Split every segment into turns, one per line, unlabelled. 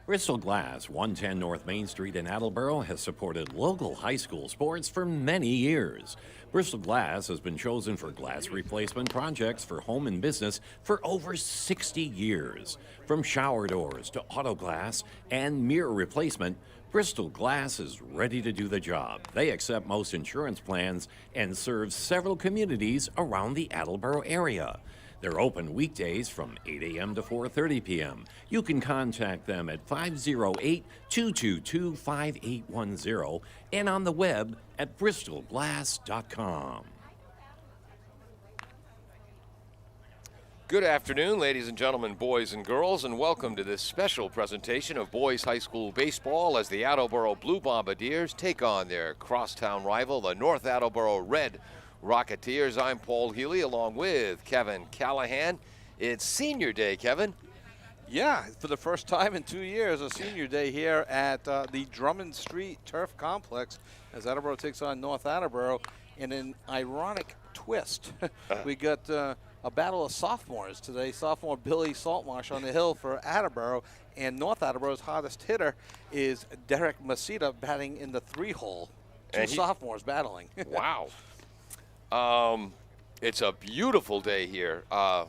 Bristol Glass, 110 North Main Street in Attleboro, has supported local high school sports for many years. Bristol Glass has been chosen for glass replacement projects for home and business for over 60 years. From shower doors to auto glass and mirror replacement, Bristol Glass is ready to do the job. They accept most insurance plans and serve several communities around the Attleboro area. They're open weekdays from 8 a.m. to 4:30 p.m. You can contact them at 508-222-5810 and on the web at bristolglass.com.
Good afternoon, ladies and gentlemen, boys and girls, and welcome to this special presentation of boys high school baseball as the Attleboro Blue Bombardiers take on their crosstown rival, the North Attleboro Red Rocketeers. I'm Paul Healy along with Kevin Callahan. It's senior day, Kevin.
Yeah, for the first time in 2 years, a senior day here at the Drummond Street Turf Complex as Attleboro takes on North Attleboro. In an ironic twist, we got a battle of sophomores today. Sophomore Billy Saltmarsh on the hill for Attleboro, and North Attleboro's hottest hitter is Derek Masita batting in the 3-hole. Two sophomores battling.
Wow. It's a beautiful day here off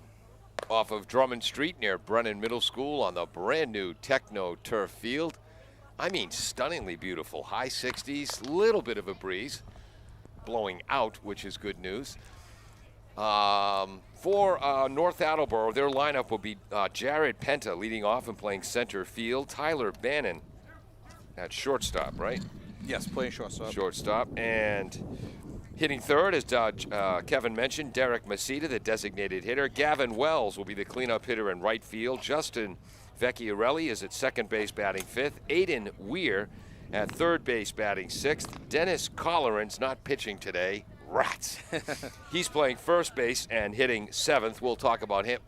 of Drummond Street near Brennan Middle School on the brand new Techno turf field. I mean, stunningly beautiful. High 60s, little bit of a breeze blowing out, which is good news. For North Attleboro, their lineup will be Jared Penta leading off and playing center field. Tyler Bannon at shortstop, right?
Yes, playing shortstop.
Shortstop. And hitting third, as Kevin mentioned, Derek Masita, the designated hitter. Gavin Wells will be the cleanup hitter in right field. Justin Vecchiarelli is at second base batting fifth. Aiden Weir at third base batting sixth. Dennis Collarans not pitching today. Rats. He's playing first base and hitting seventh. We'll talk about him.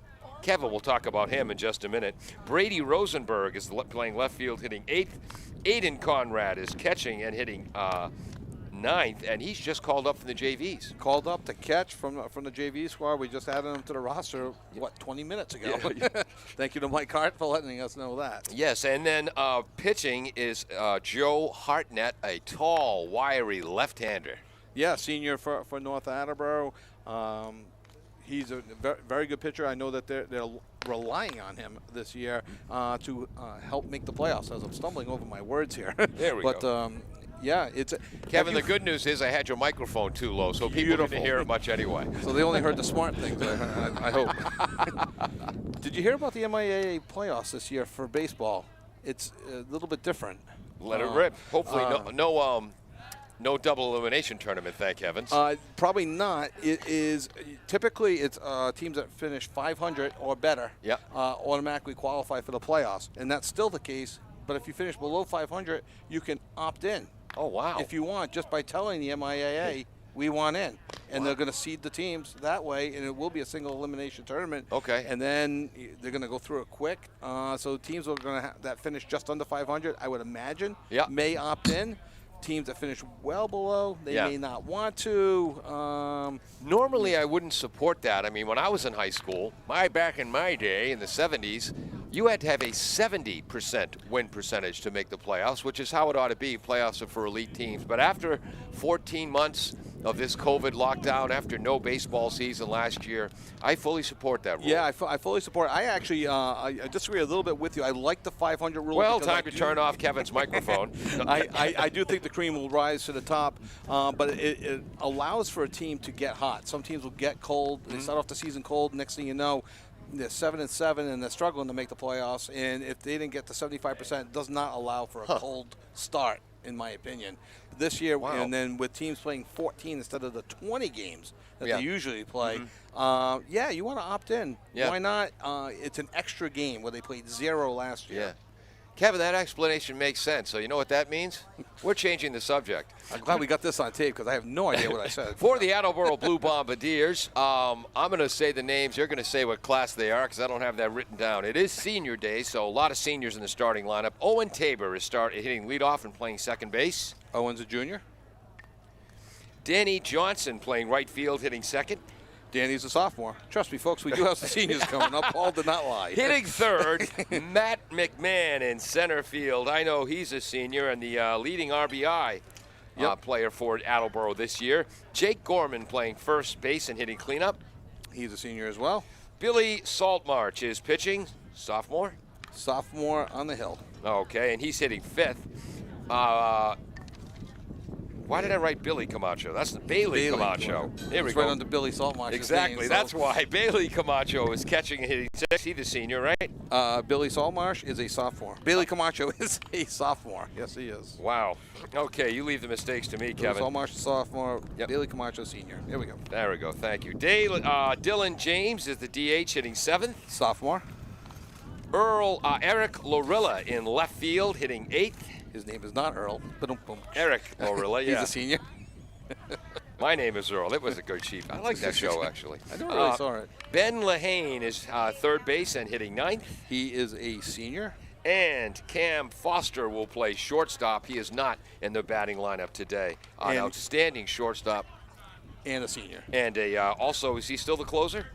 Kevin will talk about him in just a minute. Brady Rosenberg is playing left field, hitting eighth. Aiden Conrad is catching and hitting ninth, and he's just called up from the JVs.
Called up to catch from the JV squad. We just added him to the roster, 20 minutes ago? Yeah. Thank you to Mike Hart for letting us know that. Yes,
and then pitching is Joe Hartnett, a tall, wiry left-hander.
Yeah, senior for North Attleboro. He's a very good pitcher. I know that they're relying on him this year to help make the playoffs, as I'm stumbling over my words here.
There we go.
Yeah, it's
Kevin. The good news is I had your microphone too low, so people didn't hear it much anyway.
So they only heard the smart things. I hope. Did you hear about the MIAA playoffs this year for baseball? It's a little bit different.
Let it rip. Hopefully, no double elimination tournament. Thank heavens.
Probably not. It is typically it's teams that finish 500 or better.
Yep.
Automatically qualify for the playoffs, and that's still the case. But if you finish below 500, you can opt in.
Oh, wow.
If you want, just by telling the MIAA, we want in. And they're going to seed the teams that way, and it will be a single elimination tournament.
Okay.
And then they're going to go through it quick. So teams are going to that finish just under 500, I would imagine, may opt in. Teams that finish well below, they may not want to.
Normally, I wouldn't support that. I mean, when I was in high school, back in my day in the 70s, you had to have a 70% win percentage to make the playoffs, which is how it ought to be. Playoffs are for elite teams. But after 14 months of this COVID lockdown, after no baseball season last year, I fully support that rule.
Yeah, I fully support it. I actually I disagree a little bit with you. I like the 500 rule.
Well, time to turn off Kevin's microphone.
I do think the cream will rise to the top, but it allows for a team to get hot. Some teams will get cold. They start off the season cold. Next thing you know, they're 7-7 and they're struggling to make the playoffs. And if they didn't get to 75%, it does not allow for a cold start, in my opinion. This year, and then with teams playing 14 instead of the 20 games that they usually play, you want to opt in.
Yeah.
Why not? It's an extra game where they played 0 last year.
Yeah. Kevin, that explanation makes sense. So you know what that means? We're changing the subject.
I'm glad we got this on tape because I have no idea what I said.
For the Attleboro Blue Bombardiers, I'm going to say the names. You're going to say what class they are because I don't have that written down. It is senior day, so a lot of seniors in the starting lineup. Owen Tabor is hitting leadoff and playing second base.
Owen's a junior.
Danny Johnson playing right field, hitting second.
Danny's a sophomore. Trust me, folks, we do have some seniors coming up. Paul did not lie.
Hitting third, Matt McMahon in center field. I know he's a senior and the leading RBI player for Attleboro this year. Jake Gorman playing first base and hitting cleanup.
He's a senior as well.
Billy Saltmarsh is pitching, sophomore.
Sophomore on the hill.
Okay, and he's hitting fifth. Why did I write Billy Camacho? That's the Bailey Camacho. There we
It's
go.
right under Billy Saltmarsh's
Exactly.
name,
That's why Bailey Camacho is catching and hitting sixth. He's the senior, right?
Billy Saltmarsh is a sophomore. Bailey Camacho is a sophomore. Yes, he is.
Wow. Okay, you leave the mistakes to me,
Billy
Kevin.
Saltmarsh is sophomore.
Yep.
Bailey Camacho senior. Here we go.
There we go. Thank you. Dylan James is the DH hitting seventh.
Sophomore.
Eric Lorilla in left field hitting eighth.
His name is not Earl. Ba-dum-bum.
Eric Lorilla, yeah.
He's a senior.
My name is Earl. It was a good chief. I like that show, actually.
I never really saw it.
Ben Lehane is third base and hitting ninth.
He is a senior.
And Cam Foster will play shortstop. He is not in the batting lineup today. An outstanding shortstop.
And a senior.
And also, is he still the closer?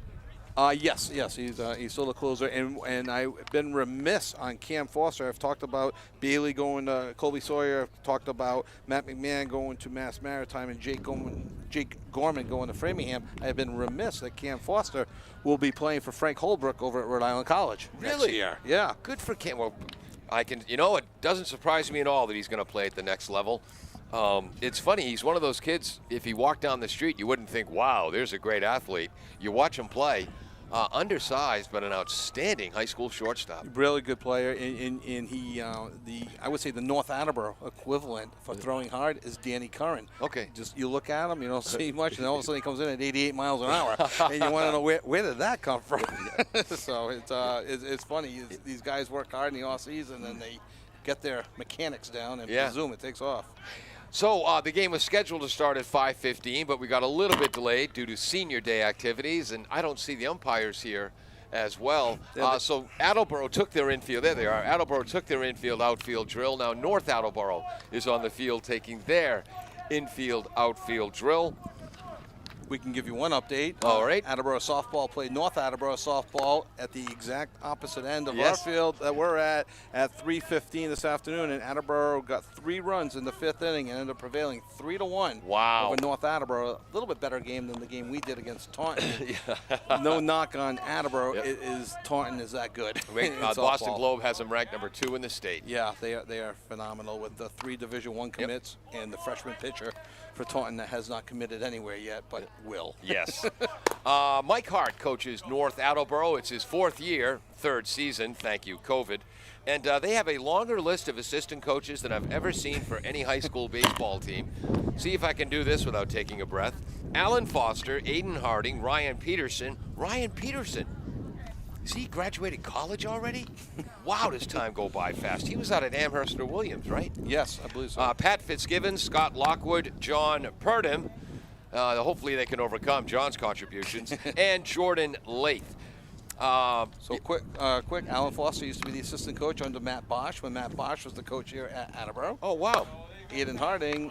Yes, he's still the closer, and I've been remiss on Cam Foster. I've talked about Bailey going to Colby Sawyer. I've talked about Matt McMahon going to Mass Maritime and Jake Gorman going to Framingham. I have been remiss that Cam Foster will be playing for Frank Holbrook over at Rhode Island College next year. Yeah,
Good for Cam. Well, it doesn't surprise me at all that he's going to play at the next level. It's funny, he's one of those kids, if he walked down the street, you wouldn't think, wow, there's a great athlete. You watch him play, undersized, but an outstanding high school shortstop.
really good player, and he I would say the North Attleboro equivalent for throwing hard is Danny Curran.
Okay.
Just you look at him, you don't see much, and all of a sudden he comes in at 88 miles an hour, and you want to know where did that come from? So it's funny. These guys work hard in the off season, and they get their mechanics down, and boom, it takes off.
So the game was scheduled to start at 5:15, but we got a little bit delayed due to senior day activities, and I don't see the umpires here as well. So Attleboro took their infield. There they are. Attleboro took their infield outfield drill. Now North Attleboro is on the field taking their infield outfield drill.
We can give you one update.
All right.
Attleboro softball played North Attleboro softball at the exact opposite end of our field that we're at 3:15 this afternoon, and Attleboro got 3 runs in the 5th inning and ended up prevailing 3-1 over North Attleboro. A little bit better game than the game we did against Taunton. No knock on Attleboro. Taunton is that good.
Boston Globe has them ranked number 2 in the state.
Yeah, they are phenomenal with the 3 Division I commits and the freshman pitcher for Taunton that has not committed anywhere yet, but will.
Yes. Mike Hart coaches North Attleboro. It's his 4th year, 3rd season. Thank you, COVID. And they have a longer list of assistant coaches than I've ever seen for any high school baseball team. See if I can do this without taking a breath. Alan Foster, Aiden Harding, Ryan Peterson. Ryan Peterson. Has he graduated college already? Wow, does time go by fast. He was out at Amherst or Williams, right?
Yes, I believe so.
Pat Fitzgibbons, Scott Lockwood, John Purdom. Hopefully they can overcome John's contributions. And Jordan Lath.
Quick, Alan Foster used to be the assistant coach under Matt Bosch when Matt Bosch was the coach here at Attleboro.
Oh, wow.
Aiden Harding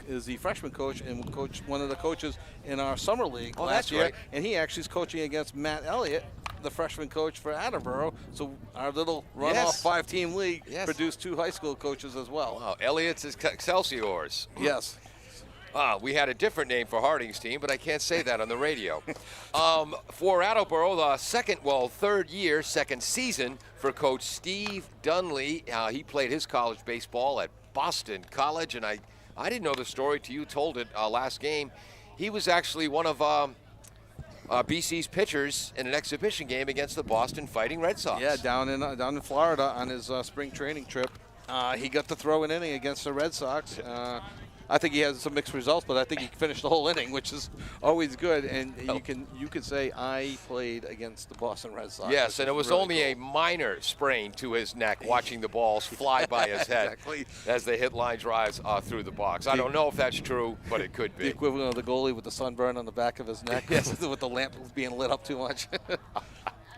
is the freshman coach and one of the coaches in our summer league last year.
Right.
And he actually is coaching against Matt Elliott, the freshman coach for Attleboro. So our little runoff 5-team league produced 2 high school coaches as well.
Wow, Elliott's is Excelsiors.
Yes.
We had a different name for Harding's team, but I can't say that on the radio. For Attleboro, the 3rd year, 2nd season for Coach Steve Dunley. He played his college baseball at Boston College, and I didn't know the story till you told it last game. He was actually one of BC's pitchers in an exhibition game against the Boston Fighting Red Sox.
Yeah, down in Florida on his spring training trip. He got to throw an inning against the Red Sox. I think he has some mixed results, but I think he finished the whole inning, which is always good. And you can say I played against the Boston Red Sox.
Yes, and it was really only a minor sprain to his neck, watching the balls fly by his head as they hit line drives through the box. I don't know if that's true, but it could be.
The equivalent of the goalie with the sunburn on the back of his neck with the lamp being lit up too much.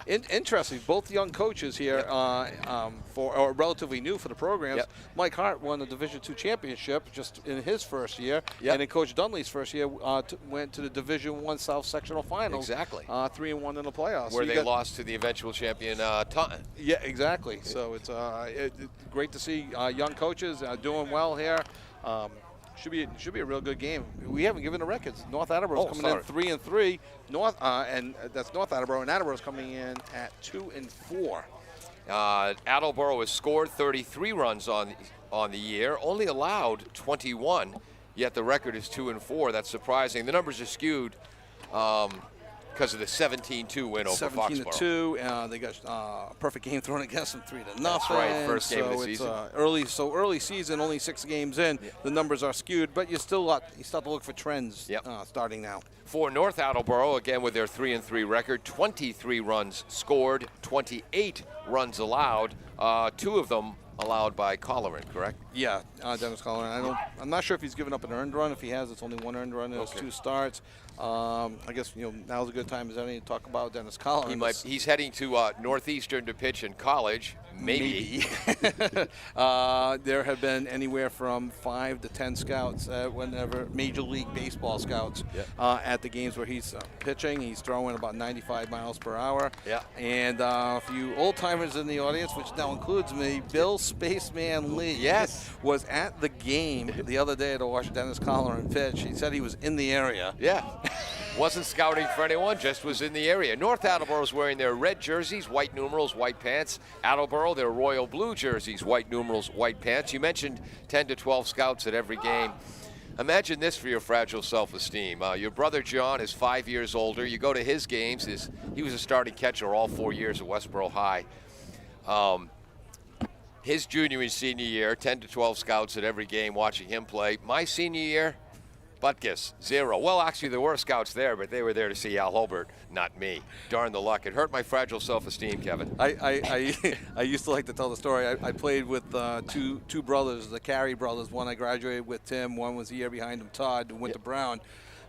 Interesting. Both young coaches here or relatively new for the programs.
Yep.
Mike Hart won the Division II championship just in his first year,
Yep.
and then Coach Dunley's first year went to the Division I South sectional finals.
Exactly.
3-1 in the playoffs.
Where
So
they lost to the eventual champion Taunton.
Yeah, exactly. So it's great to see young coaches doing well here. Should be a real good game. We haven't given the records. North Attleboro's coming in 3-3. And that's North Attleboro, and Attleboro's coming in at 2-4.
Attleboro has scored 33 runs on the year, only allowed 21. Yet the record is 2-4. That's surprising. The numbers are skewed because of the 17-2 win over Foxborough.
17-2. They got a perfect game thrown against them, 3-0.
That's right, first game of the season.
Early season, only 6 games in. Yeah. The numbers are skewed, but you start to look for trends starting now.
For North Attleboro, again with their 3-3 record, 23 runs scored, 28 runs allowed, 2 of them allowed by Colleran, correct?
Yeah, Dennis Colleran. I'm not sure if he's given up an earned run. If he has, it's only 1 earned run in his 2 starts. I guess now's a good time as any to talk about Dennis Colleran.
He's heading to Northeastern to pitch in college. Maybe.
There have been anywhere from 5 to 10 scouts, whenever Major League Baseball scouts, at the games where he's pitching. He's throwing about 95 miles per hour.
Yeah.
And a few old timers in the audience, which now includes me, Bill Spaceman Lee, was at the game the other day to watch Dennis Colleran pitch. He said he was in the area.
Yeah. Wasn't scouting for anyone, just was in the area. North Attleboro's wearing their red jerseys, white numerals, white pants. Attleboro, their royal blue jerseys, white numerals, white pants. You mentioned 10 to 12 scouts at every game. Imagine this for your fragile self-esteem. Your brother John is 5 years older. You go to his games. He was a starting catcher all 4 years at Westboro High. His junior and senior year, 10 to 12 scouts at every game watching him play. My senior year, Butkus, 0. Well, actually, there were scouts there, but they were there to see Al Holbert, not me. Darn the luck. It hurt my fragile self-esteem, Kevin.
I used to like to tell the story. I played with two brothers, the Carey brothers. One I graduated with, Tim. One was a year behind him, Todd, who went to Brown.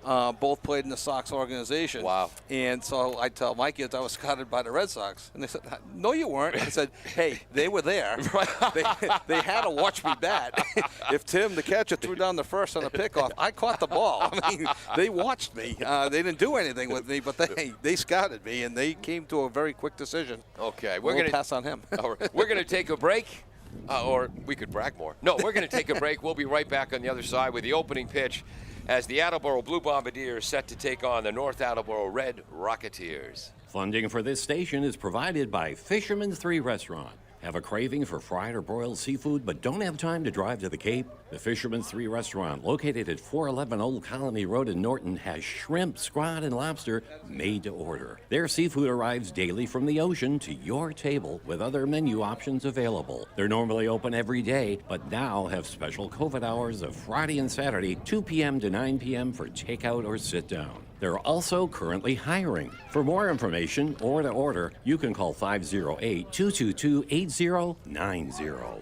Both played in the Sox organization.
Wow.
And so I tell my kids I was scouted by the Red Sox. And they said, no, you weren't. I said, hey, they were there. They had to watch me bat. If Tim, the catcher, threw down the first on the pickoff, I caught the ball. I mean, they watched me. They didn't do anything with me, but they scouted me, and they came to a very quick decision.
Okay.
We're going to pass on him.
All right. We're going to take a break. Or we could brag more. No, we're going to take a break. We'll be right back on the other side with the opening pitch as the Attleboro Blue Bombardiers set to take on the North Attleboro Red Rocketeers.
Funding for this station is provided by Fisherman's 3 Restaurant. Have a craving for fried or broiled seafood but don't have time to drive to the Cape? The Fisherman's 3 Restaurant, located at 411 Old Colony Road in Norton, has shrimp, scrod, and lobster made to order. Their seafood arrives daily from the ocean to your table with other menu options available. They're normally open every day, but now have special COVID hours of Friday and Saturday, 2 p.m. to 9 p.m. for takeout or sit down. They're also currently hiring. For more information or to order, you can call 508-222-8090.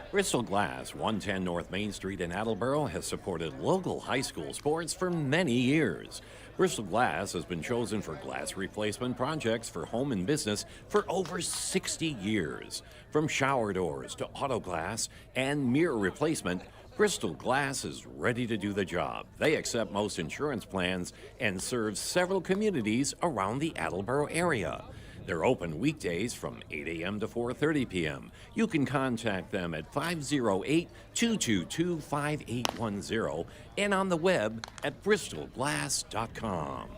Bristol Glass, 110 North Main Street in Attleboro, has supported local high school sports for many years. Bristol Glass has been chosen for glass replacement projects for home and business for over 60 years. From shower doors to auto glass and mirror replacement, Bristol Glass is ready to do the job. They accept most insurance plans and serve several communities around the Attleboro area. They're open weekdays from 8 a.m. to 4:30 p.m. You can contact them at 508-222-5810 and on the web at bristolglass.com.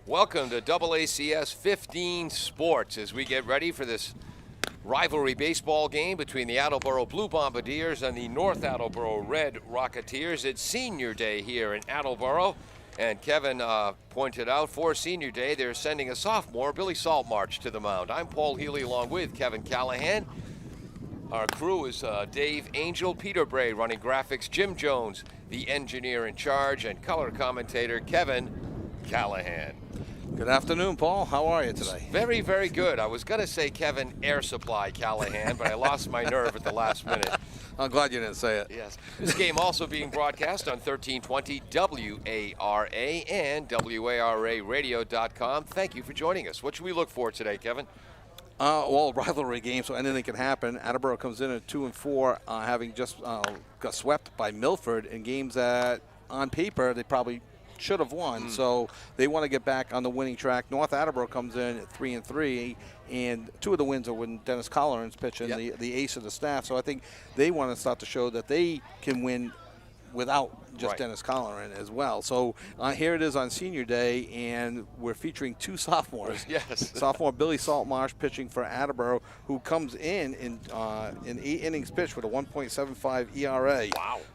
Welcome to AACS 15 Sports as we get ready for this rivalry baseball game between the Attleboro Blue Bombardiers and the North Attleboro Red Rocketeers. It's senior day here in Attleboro, and Kevin pointed out for senior day they're sending a sophomore, Billy Saltmarch, to the mound. I'm Paul Healy along with Kevin Callahan. Our crew is Dave Angel, Peter Bray running graphics, Jim Jones, the engineer in charge, and color commentator Kevin Callahan.
Good afternoon, Paul. How are you today?
Very, very good. I was going to say Kevin Air Supply Callahan, but I lost my nerve at the last minute.
I'm glad you didn't say it.
Yes. This game also being broadcast on 1320 WARA and WARAradio.com. Thank you for joining us. What should we look for today, Kevin?
Well, rivalry game, so anything can happen. Attleboro comes in at 2-4, having just got swept by Milford in games that, on paper, they probably should have won. So they want to get back on the winning track. North Attleboro comes in at 3-3, and 2 of the wins are when Dennis Colleran's pitching, the ace of the staff. So I think they want to start to show that they can win without just Dennis Colleran as well. So here it is on Senior Day, and we're featuring 2 sophomores.
Yes.
Sophomore Billy Saltmarsh pitching for Attleboro, who comes in 8 innings pitched with a 1.75 ERA.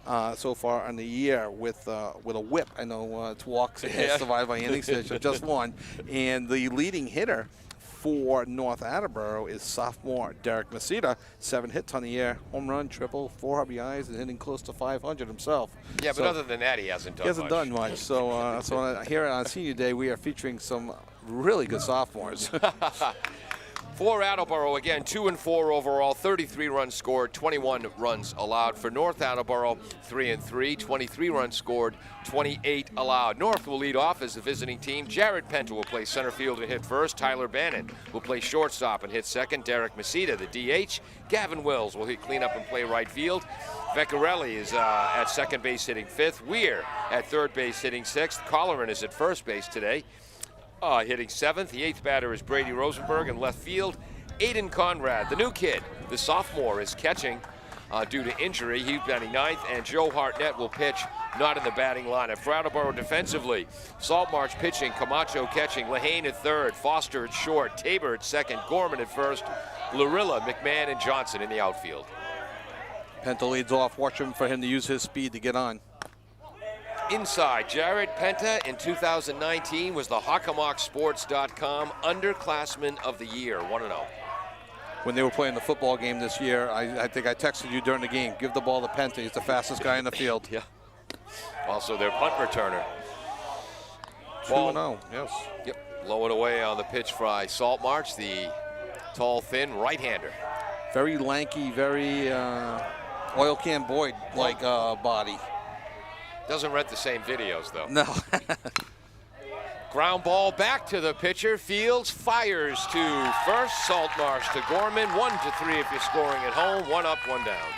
Wow.
So far in the year with a whip. I know it's walks and hits divided by innings pitched, just one. And the leading hitter for North Attleboro is sophomore Derek Masita. 7 hits on the year, home run, triple, 4 RBIs, and hitting close to 500 himself.
Yeah, but other than that, he hasn't done much.
So here on Senior Day, we are featuring some really good sophomores.
For Attleboro, again, 2-4 overall, 33 runs scored, 21 runs allowed. For North Attleboro, 3-3, 23 runs scored, 28 allowed. North will lead off as the visiting team. Jared Penta will play center field and hit first. Tyler Bannon will play shortstop and hit second. Derek Masita, the DH. Gavin Wills will hit cleanup and play right field. Vecchiarelli is at second base hitting 5th. Weir at third base hitting 6th. Colleran is at first base today, hitting 7th. The 8th batter is Brady Rosenberg in left field. Aiden Conrad, the new kid, the sophomore, is catching due to injury. He's batting 9th, and Joe Hartnett will pitch, not in the batting lineup. For Attleboro defensively, Saltmarsh pitching, Camacho catching, Lehane at third, Foster at short, Tabor at second, Gorman at first, Larilla, McMahon, and Johnson in the outfield.
Penta leads off. Watching for him to use his speed to get on.
Inside, Jared Penta in 2019 was the HockomockSports.com Underclassman of the Year, 1-0.
When they were playing the football game this year, I think I texted you during the game, give the ball to Penta. He's the fastest guy in the field.
Yeah. Also their punt returner.
2-0, yes.
Yep, low and away on the pitch fry. Saltmarsh, the tall, thin right-hander.
Very lanky, very oil can Boyd-like body.
Doesn't rent the same videos, though.
No.
Ground ball back to the pitcher. Fields fires to first. Saltmarsh to Gorman. 1-3 if you're scoring at home. 1 up, 1 down.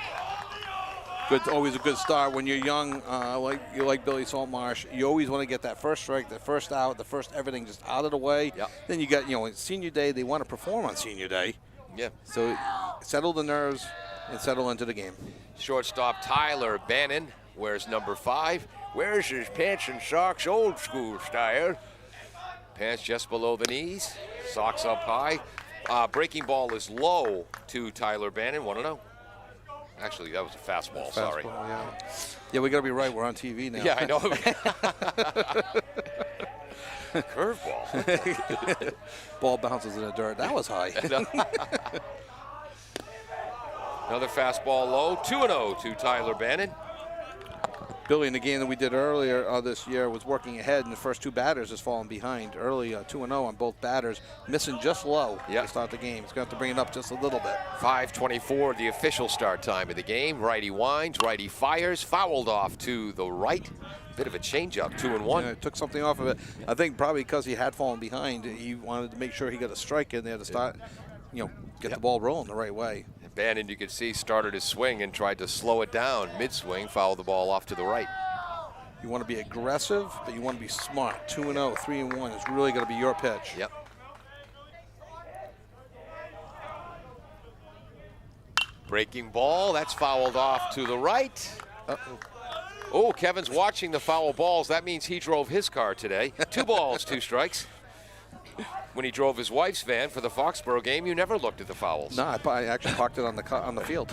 Good, always a good start when you're young, like Billy Saltmarsh. You always want to get that first strike, the first out, the first everything just out of the way.
Yep.
Then you got, Senior Day. They want to perform on Senior Day.
Yeah.
So settle the nerves and settle into the game.
Shortstop Tyler Bannon wears number 5. Wears his pants and socks old school style. Pants just below the knees, socks up high. Breaking ball is low to Tyler Bannon, 1-0. Actually, that was a fastball, sorry.
Yeah, we got to be right. We're on TV now.
Yeah, I know. Curveball.
Ball bounces in the dirt. That was high.
Another fastball low, 2-0 to Tyler Bannon.
Billy, in the game that we did earlier this year, was working ahead, and the first 2 batters has fallen behind early, 2-0 on both batters, missing just low to start the game. He's going to have to bring it up just a little bit.
5:24, the official start time of the game. Righty winds, righty fires, fouled off to the right. Bit of a changeup, 2-1.
Yeah, took something off of it. I think probably because he had fallen behind, he wanted to make sure he got a strike in there to start, get the ball rolling the right way.
Bannon, you could see, started his swing and tried to slow it down mid-swing, fouled the ball off to the right.
You want to be aggressive, but you want to be smart. 2-0, 3-1 is really going to be your pitch.
Yep. Breaking ball, that's fouled off to the right.
Uh-oh.
Oh, Kevin's watching the foul balls. That means he drove his car today. 2 balls, 2 strikes. When he drove his wife's van for the Foxborough game, you never looked at the fouls.
No, I actually parked it on the field.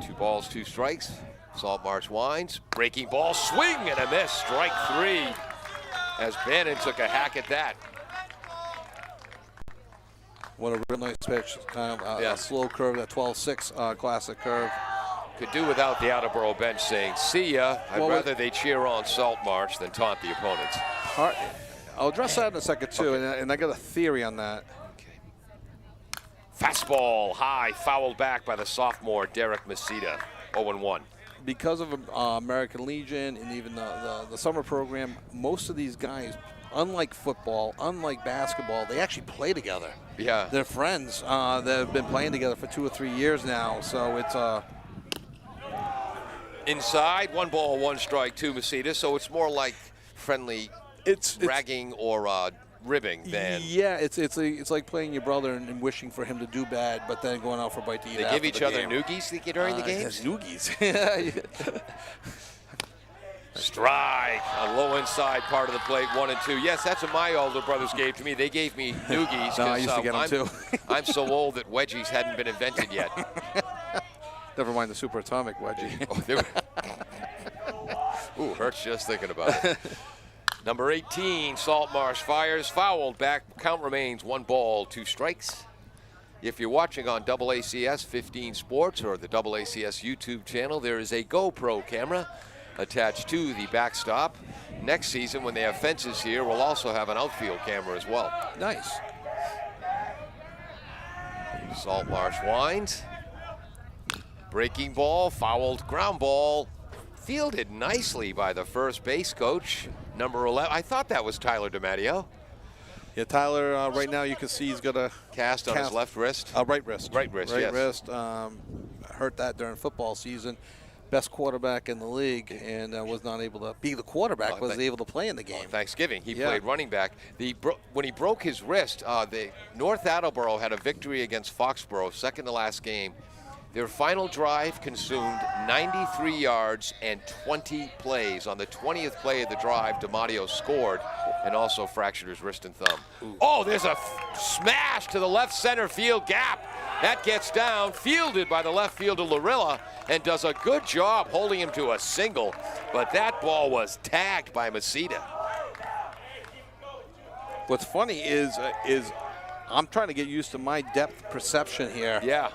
2 balls, 2 strikes. Saltmarsh winds. Breaking ball, swing and a miss. Strike 3 as Bannon took a hack at that.
What a real nice pitch. Kind of a slow curve, that 12-6 classic curve.
could do without the Attleboro bench saying, see ya. I'd rather they cheer on Salt Marsh than taunt the opponents.
I'll address that in a second, too, and I got a theory on that.
Fastball high, fouled back by the sophomore Derek Masita, 0-1.
Because of American Legion and even the summer program, most of these guys, unlike football, unlike basketball, they actually play together.
Yeah.
They're friends that have been playing together for 2 or 3 years now, so it's
inside, 1 ball, 1 strike to Masita, so it's more like friendly ragging or ribbing than.
Yeah, it's like playing your brother and wishing for him to do bad, but then going out for a bite to eat.
They give each other noogies during the games?
Noogies.
Strike on low inside part of the plate, 1 and 2. Yes, that's what my older brothers gave to me. They gave me noogies.
No, I used to get them too.
I'm so old that wedgies hadn't been invented yet.
Never mind the super atomic wedgie.
Ooh, hurts just thinking about it. Number 18, Saltmarsh fires, fouled back. Count remains 1 ball, 2 strikes. If you're watching on AACS 15 Sports or the AACS YouTube channel, there is a GoPro camera attached to the backstop. Next season, when they have fences here, we'll also have an outfield camera as well.
Nice.
Saltmarsh winds. Breaking ball, fouled ground ball. Fielded nicely by the first base coach, number 11. I thought that was Tyler DiMatteo.
Yeah, Tyler, right now you can see he's got a
cast on his left wrist.
Right wrist.
Right wrist, yes.
Wrist. Hurt that during football season. Best quarterback in the league, and was not able to be the quarterback, but was able to play in the game.
Thanksgiving, he played running back. When he broke his wrist, North Attleboro had a victory against Foxborough, second to last game. Their final drive consumed 93 yards and 20 plays. On the 20th play of the drive, DiMatteo scored and also fractured his wrist and thumb. Ooh. Oh, there's a smash to the left center field gap. That gets down, fielded by the left fielder Larilla, and does a good job holding him to a single. But that ball was tagged by Masita.
What's funny is I'm trying to get used to my depth perception here.
Yeah.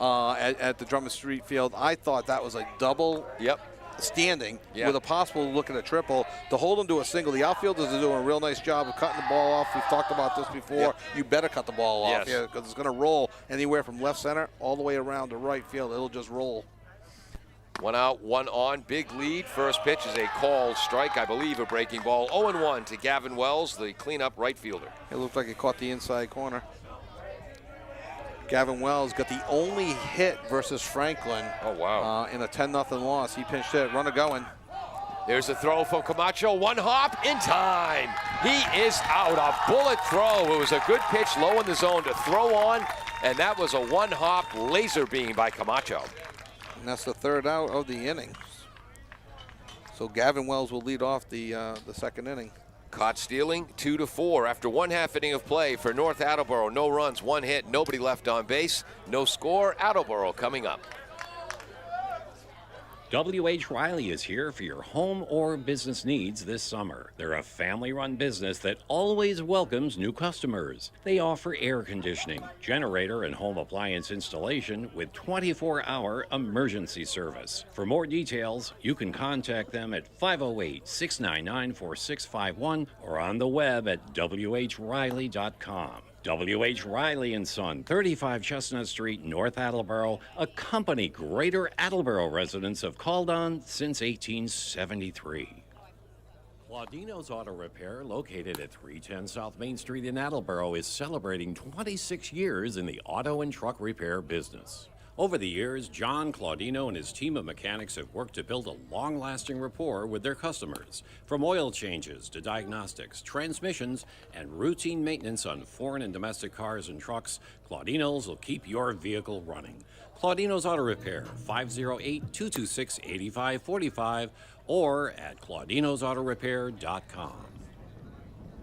At the Drummond Street Field, I thought that was a double.
Yep.
Standing with a possible look at a triple to hold him to a single. The outfielders are doing a real nice job of cutting the ball off. We've talked about this before.
Yep.
You better cut the ball off,
Yes.
because it's going to roll anywhere from left center all the way around to right field. It'll just roll.
1 out, 1 on, big lead. First pitch is a called strike, I believe, a breaking ball. 0-1 to Gavin Wells, the cleanup right fielder.
It looked like it caught the inside corner. Gavin Wells got the only hit versus Franklin.
Oh, wow.
In a 10-0 loss. He pinched hit, runner going.
There's a throw from Camacho, 1 hop in time. He is out, a bullet throw. It was a good pitch low in the zone to throw on, and that was a 1 hop laser beam by Camacho.
And that's the 3rd out of the inning. So Gavin Wells will lead off the second inning.
Caught stealing, 2-4 after 1/2 inning of play for North Attleboro. No runs, 1 hit, nobody left on base. No score, Attleboro coming up.
W.H. Riley is here for your home or business needs this summer. They're a family-run business that always welcomes new customers. They offer air conditioning, generator, and home appliance installation with 24-hour emergency service. For more details, you can contact them at 508-699-4651 or on the web at whriley.com. W.H. Riley & Son, 35 Chestnut Street, North Attleboro, a company Greater Attleboro residents have called on since 1873. Claudino's Auto Repair, located at 310 South Main Street in Attleboro, is celebrating 26 years in the auto and truck repair business. Over the years, John Claudino and his team of mechanics have worked to build a long-lasting rapport with their customers. From oil changes to diagnostics, transmissions, and routine maintenance on foreign and domestic cars and trucks, Claudino's will keep your vehicle running. Claudino's Auto Repair, 508-226-8545 or at claudinosautorepair.com.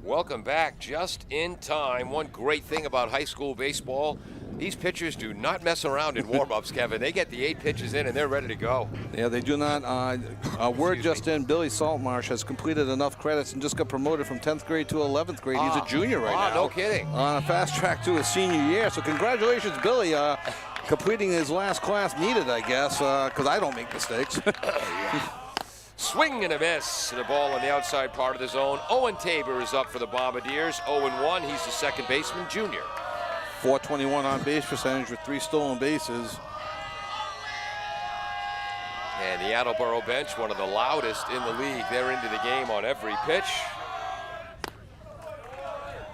Welcome back, just in time. One great thing about high school baseball, these pitchers do not mess around in warm-ups, Kevin. They get the 8 pitches in and they're ready to go.
Yeah, they do not. Word just in, Billy Saltmarsh has completed enough credits and just got promoted from 10th grade to 11th grade. He's a junior right now.
No kidding.
On a fast track to his senior year. So congratulations, Billy. completing his last class needed, I guess, because I don't make mistakes.
Swing and a miss. The ball on the outside part of the zone. Owen Tabor is up for the Bombardiers. 0-1. He's the second baseman, junior.
421 on base percentage with 3 stolen bases.
And the Attleboro bench, one of the loudest in the league. They're into the game on every pitch.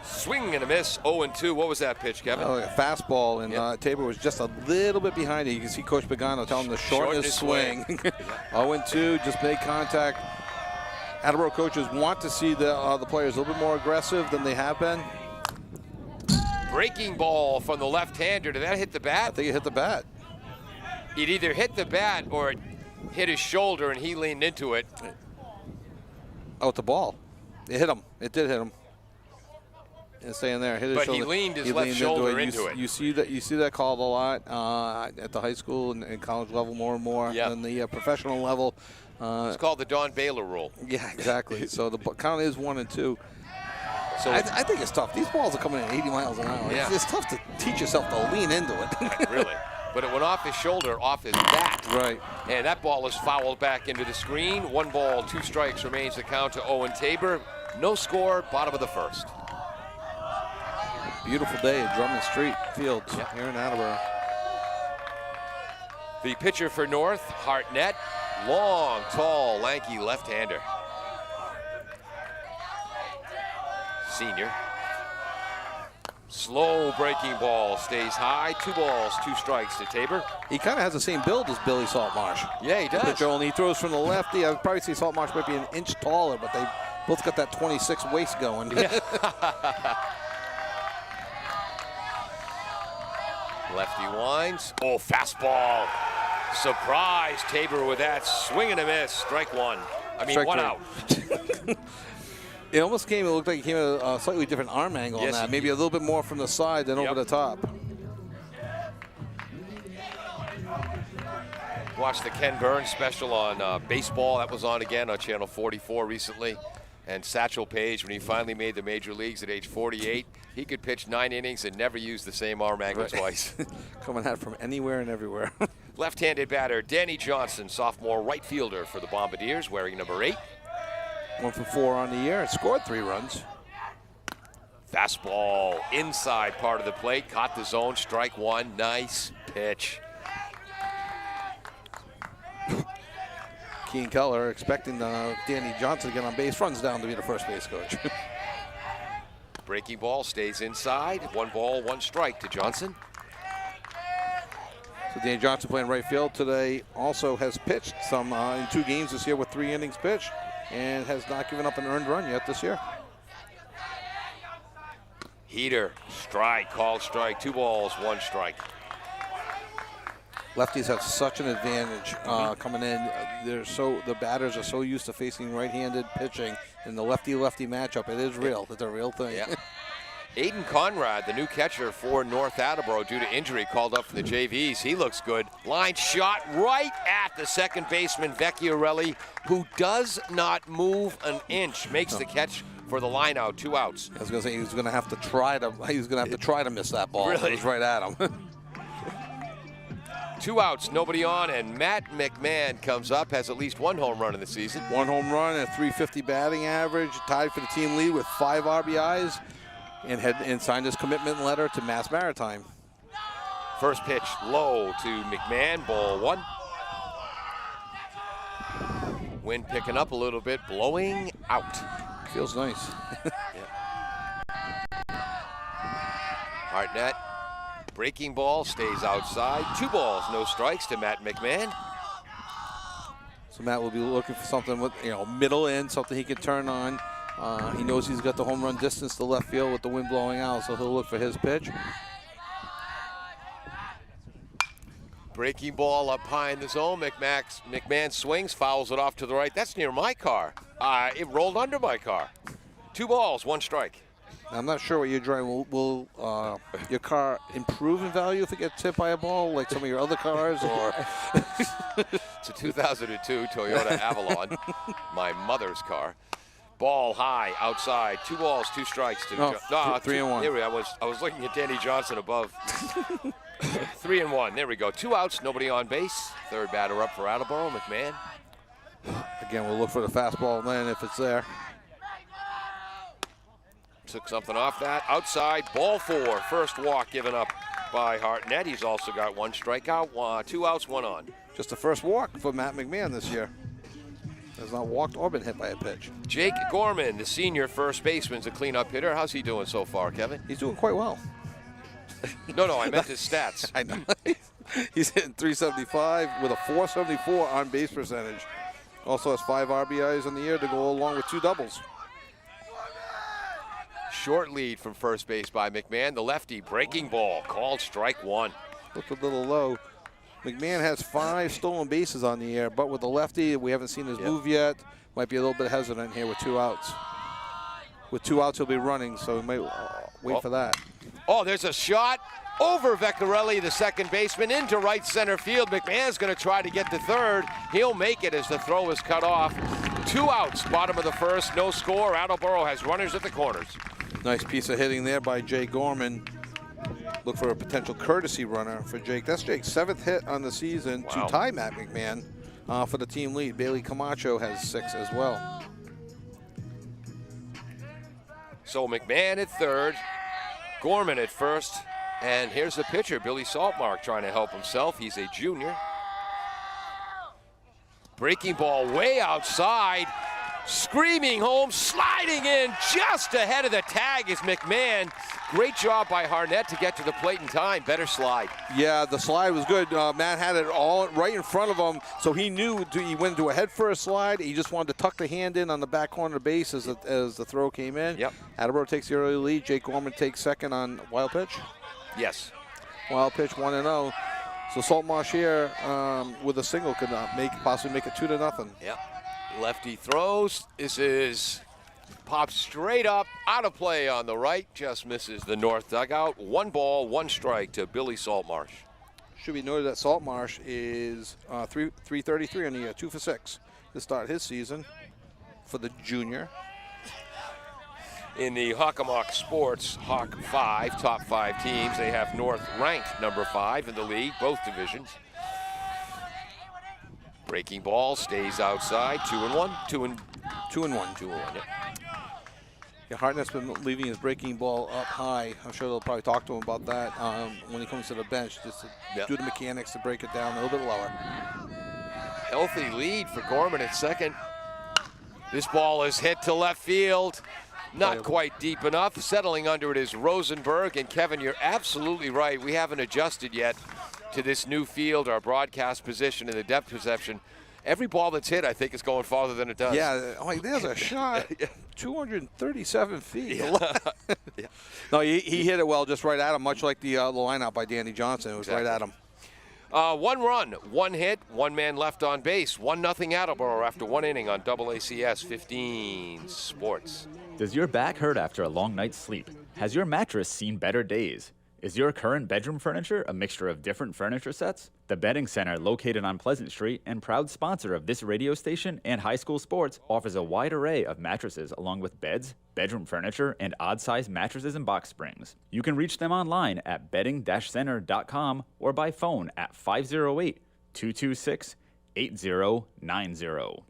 Swing and a miss. 0-2. What was that pitch, Kevin?
A fastball, and Tabor was just a little bit behind it. You can see Coach Pagano telling him to shorten his swing. 0-2, just made contact. Attleboro coaches want to see the players a little bit more aggressive than they have been.
Breaking ball from the left-hander. Did that hit the bat?
I think it hit the bat.
It either hit the bat or it hit his shoulder and he leaned into it.
Oh, it's the ball. It hit him. It did hit him. And staying there, hit his
But
shoulder.
he leaned his left shoulder into it.
You see that called a lot at the high school and college level more and more.
Yep.
And the professional level.
It's called the Don Baylor rule.
Yeah, exactly. So the count is 1-2.
So
I think it's tough. These balls are coming in 80 miles an hour.
Yeah.
It's tough to teach yourself to lean into it.
Really. But it went off his shoulder, off his bat.
Right.
And that ball is fouled back into the screen. 1 ball, 2 strikes remains the count to Owen Tabor. No score, bottom of the first.
Beautiful day at Drummond Street Fields here in Attleboro.
The pitcher for North, Hartnett. Long, tall, lanky left-hander. Senior. Slow breaking ball, stays high. 2 balls, 2 strikes to Tabor.
He kind of has the same build as Billy Saltmarsh.
Yeah, he does.
Pitcher, only he throws from the lefty. I'd probably say Saltmarsh might be an inch taller, but they both got that 26 waist going.
Yeah. Lefty winds. Oh, fastball. Surprise, Tabor with that. Swing and a miss. Strike 1. I mean,
Strike
1
three.
out.
It almost came, it looked like he came at a slightly different arm angle on
Yes,
that.
he
Maybe
did.
a little bit more from the side than over the top.
Watched the Ken Burns special on baseball. That was on again on Channel 44 recently. And Satchel Paige, when he finally made the major leagues at age 48, he could pitch 9 innings and never use the same arm angle twice.
Coming at from anywhere and everywhere.
Left-handed batter, Danny Johnson, sophomore right fielder for the Bombardiers, wearing number 8.
1 for 4 on the year and scored 3 runs.
Fastball inside part of the plate, caught the zone, strike 1, nice pitch.
Keen Keller expecting Danny Johnson to get on base, runs down to be the first base coach.
Breaking ball stays inside, 1 ball, 1 strike to Johnson.
So Danny Johnson playing right field today also has pitched some in 2 games this year with 3 innings pitched and has not given up an earned run yet this year.
Heater, strike, called strike, 2 balls, 1 strike.
Lefties have such an advantage coming in. The batters are so used to facing right-handed pitching, and the lefty-lefty matchup, it is real. It's a real thing.
Yeah. Aiden Conrad, the new catcher for North Attleboro due to injury, called up from the JVs. He looks good. Line shot right at the second baseman, Vecchiarelli, who does not move an inch. Makes the catch for the line out, 2 outs.
I was going to say he was going to have to try to miss that ball.
Really?
It was right at him.
2 outs, nobody on, and Matt McMahon comes up, has at least 1 home run in the season.
1 home run and a .350 batting average, tied for the team lead with 5 RBIs, and signed his commitment letter to Mass Maritime.
First pitch low to McMahon, ball 1. Wind picking up a little bit, blowing out.
Feels nice.
Hartnett, breaking ball, stays outside. 2 balls, no strikes to Matt McMahon.
So Matt will be looking for something with, middle end, something he can turn on. He knows he's got the home run distance to left field with the wind blowing out, so he'll look for his pitch.
Breaking ball up high in the zone. McMahon swings, fouls it off to the right. That's near my car. It rolled under my car. 2 balls, 1 strike.
I'm not sure what you're driving. Will your car improve in value if it gets hit by a ball, like some of your other cars, or?
It's a 2002 Toyota Avalon, my mother's car. Ball high outside. 2 balls, 2 strikes to
3 and 1.
Here I was looking at Danny Johnson above. 3-1. There we go. 2 outs, nobody on base. Third batter up for Attleboro, McMahon.
Again, we'll look for the fastball then if it's there.
Took something off that. Outside, ball 4. First walk given up by Hartnett. He's also got 1 strikeout. 2 outs, 1 on.
Just the first walk for Matt McMahon this year. Has not walked or been hit by a pitch.
Jake Gorman, the senior first baseman's a cleanup hitter. How's he doing so far, Kevin?
He's doing quite well.
No, I meant his stats.
I know. He's hitting .375 with a .474 on base percentage. Also has 5 RBIs in the year to go along with 2 doubles.
Short lead from first base by McMahon. The lefty breaking ball called strike 1.
Looked a little low. McMahon has 5 stolen bases on the year, but with the lefty, we haven't seen his move yet. Might be a little bit hesitant here with 2 outs. With 2 outs, he'll be running, so we might wait for that.
Oh, there's a shot over Vecchiarelli, the second baseman, into right center field. McMahon's going to try to get to third. He'll make it as the throw is cut off. 2 outs, bottom of the first, no score. Attleboro has runners at the corners.
Nice piece of hitting there by Jay Gorman. Look for a potential courtesy runner for Jake. That's Jake's 7th hit on the season to tie Matt McMahon for the team lead. Bailey Camacho has 6 as well.
So McMahon at third, Gorman at first, and here's the pitcher, Billy Saltmark, trying to help himself. He's a junior. Breaking ball way outside. Screaming home, sliding in just ahead of the tag is McMahon. Great job by Hartnett to get to the plate in time. Better slide.
Yeah, the slide was good. Matt had it all right in front of him, so he knew he went into a head-first slide. He just wanted to tuck the hand in on the back corner of the base as the throw came in.
Yep.
Attleboro takes the early lead. Jake Gorman takes second on wild pitch.
Yes.
Wild pitch 1-0. So Saltmarsh here with a single could possibly make it 2-0.
Yep. Lefty throws. This is popped straight up, out of play on the right. Just misses the north dugout. 1 ball, 1 strike to Billy Saltmarsh.
Should be noted that Saltmarsh is 333 on the year, 2 for 6 to start his season for the junior.
In the Hockomock Sports Hawk 5, top 5 teams, they have North ranked number 5 in the league, both divisions. Breaking ball stays outside. 2-1. 2-1. 2-1. Yep.
Yeah, Hartnett's been leaving his breaking ball up high. I'm sure they'll probably talk to him about that when he comes to the bench, just to do the mechanics to break it down a little bit lower.
Healthy lead for Gorman at second. This ball is hit to left field. Not quite deep enough. Settling under it is Rosenberg. And Kevin, you're absolutely right. We haven't adjusted yet to this new field, our broadcast position and the depth perception. Every ball that's hit, I think, is going farther than it does.
Yeah, like there's a shot, 237 feet. Yeah. No, he hit it well, just right at him, much like the lineup by Danny Johnson. It was right at him.
1 run, 1 hit, 1 man left on base. 1-0 Attleboro after 1 inning on AACS 15 Sports.
Does your back hurt after a long night's sleep? Has your mattress seen better days? Is your current bedroom furniture a mixture of different furniture sets? The Bedding Center, located on Pleasant Street and proud sponsor of this radio station and high school sports, offers a wide array of mattresses along with beds, bedroom furniture, and odd-sized mattresses and box springs. You can reach them online at bedding-center.com or by phone at 508-226-8090.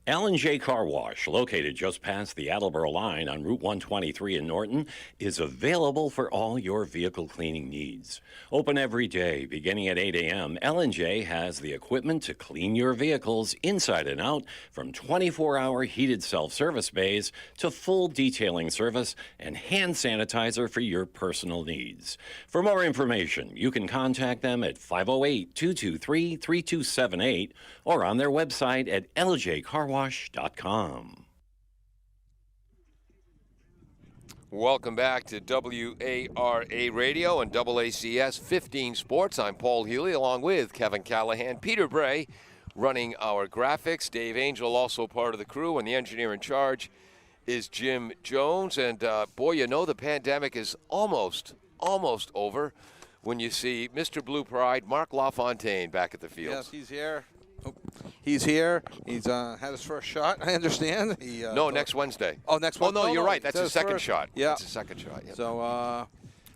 L&J Car Wash, located just past the Attleboro line on Route 123 in Norton, is available for all your vehicle cleaning needs. Open every day, beginning at 8 a.m., L&J has the equipment to clean your vehicles inside and out, from 24-hour heated self-service bays to full detailing service and hand sanitizer for your personal needs. For more information, you can contact them at 508-223-3278 or on their website at ljcarwash.com.
Welcome back to WARA Radio and AACS 15 Sports. I'm Paul Healy along with Kevin Callahan, Peter Bray running our graphics, Dave Angel also part of the crew, and the engineer in charge is Jim Jones. And boy, you know the pandemic is almost over when you see Mr. Blue Pride, Mark LaFontaine, back at the field.
Yes, he's here. Oh, he's here. He's had his first shot, I understand.
No, next Wednesday.
Oh, next Wednesday.
Oh, no, you're right. That's his second
first
shot.
Yeah.
That's his second shot. Yep.
So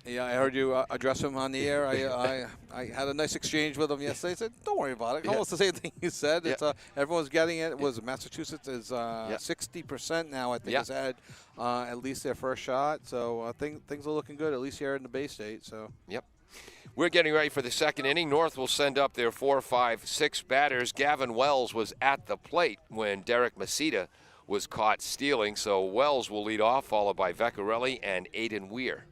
Yeah, I heard you address him on the air. I had a nice exchange with him yesterday. He said, "Don't worry about it." Almost the same thing you said. It's everyone's getting it. Was Massachusetts is 60% now? I think has had at least their first shot. So I think things are looking good, at least here in the Bay State. So
We're getting ready for the second inning. North will send up their 4, 5, 6 batters. Gavin Wells was at the plate when Derek Masita was caught stealing. So Wells will lead off, followed by Vecchiarelli and Aiden Weir.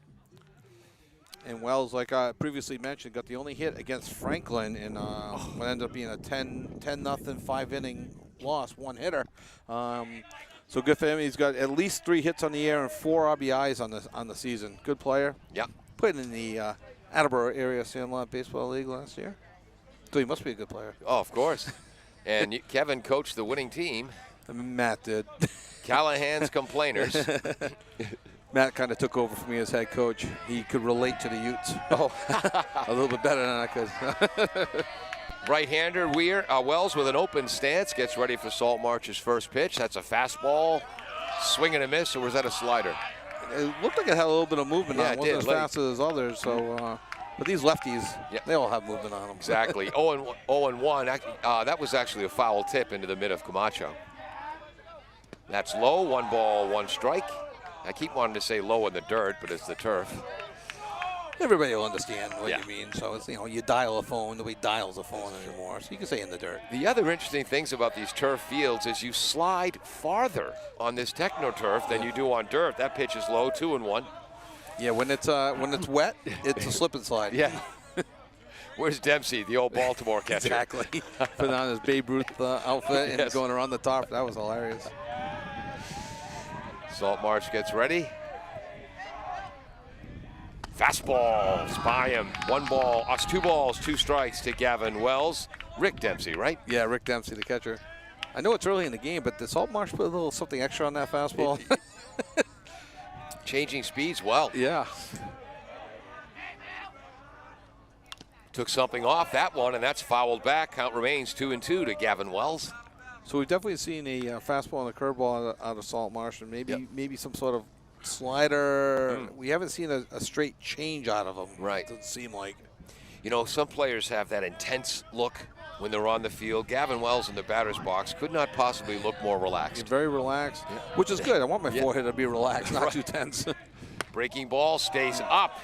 And Wells, like I previously mentioned, got the only hit against Franklin in what ended up being a 10-0 5-inning loss, one hitter. So good for him. He's got at least 3 hits on the air and 4 RBIs on the season. Good player.
Yep.
Played in the Attleboro area Sandlot Baseball League last year. So he must be a good player.
Oh, of course. And Kevin coached the winning team.
Matt did.
Callahan's Complainers.
Matt kind of took over for me as head coach. He could relate to the Utes a little bit better than I could.
Right-hander Wells with an open stance gets ready for Saltmarsh's first pitch. That's a fastball, swing and a miss, or was that a slider?
It looked like it had a little bit of movement on it. It wasn't as
late.
fast as others. So, but these lefties, they all have movement on them.
Exactly. 0-1. That was actually a foul tip into the mid of Camacho. That's low. 1 ball, 1 strike. I keep wanting to say low in the dirt, but it's the turf.
Everybody will understand what you mean. So it's, you dial a phone. Nobody dials a phone anymore. So you can say in the dirt.
The other interesting things about these turf fields is you slide farther on this techno turf than you do on dirt. That pitch is low, 2-1.
Yeah, when it's wet, it's a slip and slide.
Yeah. Where's Dempsey, the old Baltimore catcher?
Exactly. Put on his Babe Ruth outfit and going around the top. That was hilarious.
Saltmarsh gets ready. Fastballs by him. 1 ball, 2 balls, 2 strikes to Gavin Wells. Rick Dempsey, right?
Yeah, Rick Dempsey, the catcher. I know it's early in the game, but did Saltmarsh put a little something extra on that fastball?
Changing speeds well.
Yeah.
Took something off that one, and that's fouled back. Count remains 2-2 to Gavin Wells.
So we've definitely seen a fastball and a curveball out of Saltmarsh, and maybe some sort of slider. We haven't seen a straight change out of him.
Right.
Doesn't seem like.
Some players have that intense look when they're on the field. Gavin Wells in the batter's box could not possibly look more relaxed.
He's very relaxed, which is good. I want my forehead to be relaxed, not too tense.
Breaking ball stays up.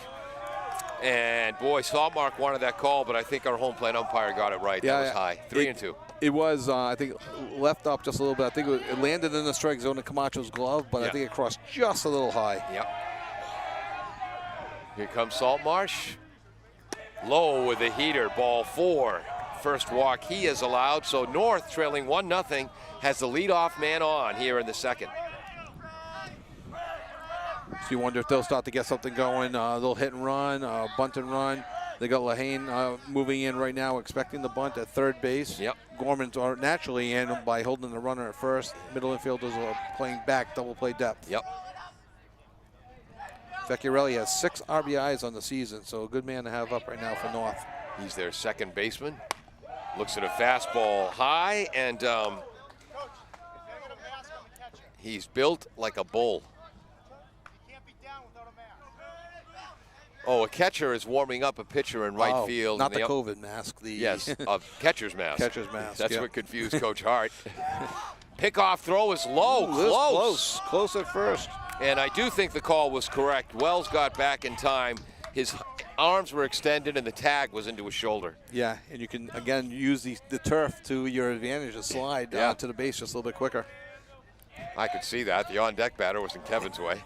And boy, Saltmarsh wanted that call, but I think our home plate umpire got it right. That was high. 3-2.
It was, I think, left up just a little bit. I think it landed in the strike zone in Camacho's glove, but I think it crossed just a little high.
Yep. Here comes Saltmarsh. Low with a heater, ball 4. First walk he has allowed, so North trailing 1-0 has the leadoff man on here in the second.
So you wonder if they'll start to get something going. They'll hit and run, bunt and run. They got Lahane moving in right now, expecting the bunt at third base.
Yep.
Gorman's are naturally in by holding the runner at first. Middle infielders are playing back, double play depth.
Yep.
Vecchiarelli has 6 RBIs on the season, so a good man to have up right now for North.
He's their second baseman. Looks at a fastball high, and he's built like a bull. Oh, a catcher is warming up a pitcher in right field.
Not the COVID mask.
Yes, a catcher's mask.
Catcher's mask.
That's what confused Coach Hart. Pickoff throw is low.
Close at first.
And I do think the call was correct. Wells got back in time. His arms were extended and the tag was into his shoulder.
Yeah, and you can, again, use the turf to your advantage to slide to the base just a little bit quicker.
I could see that. The on-deck batter was in Kevin's way.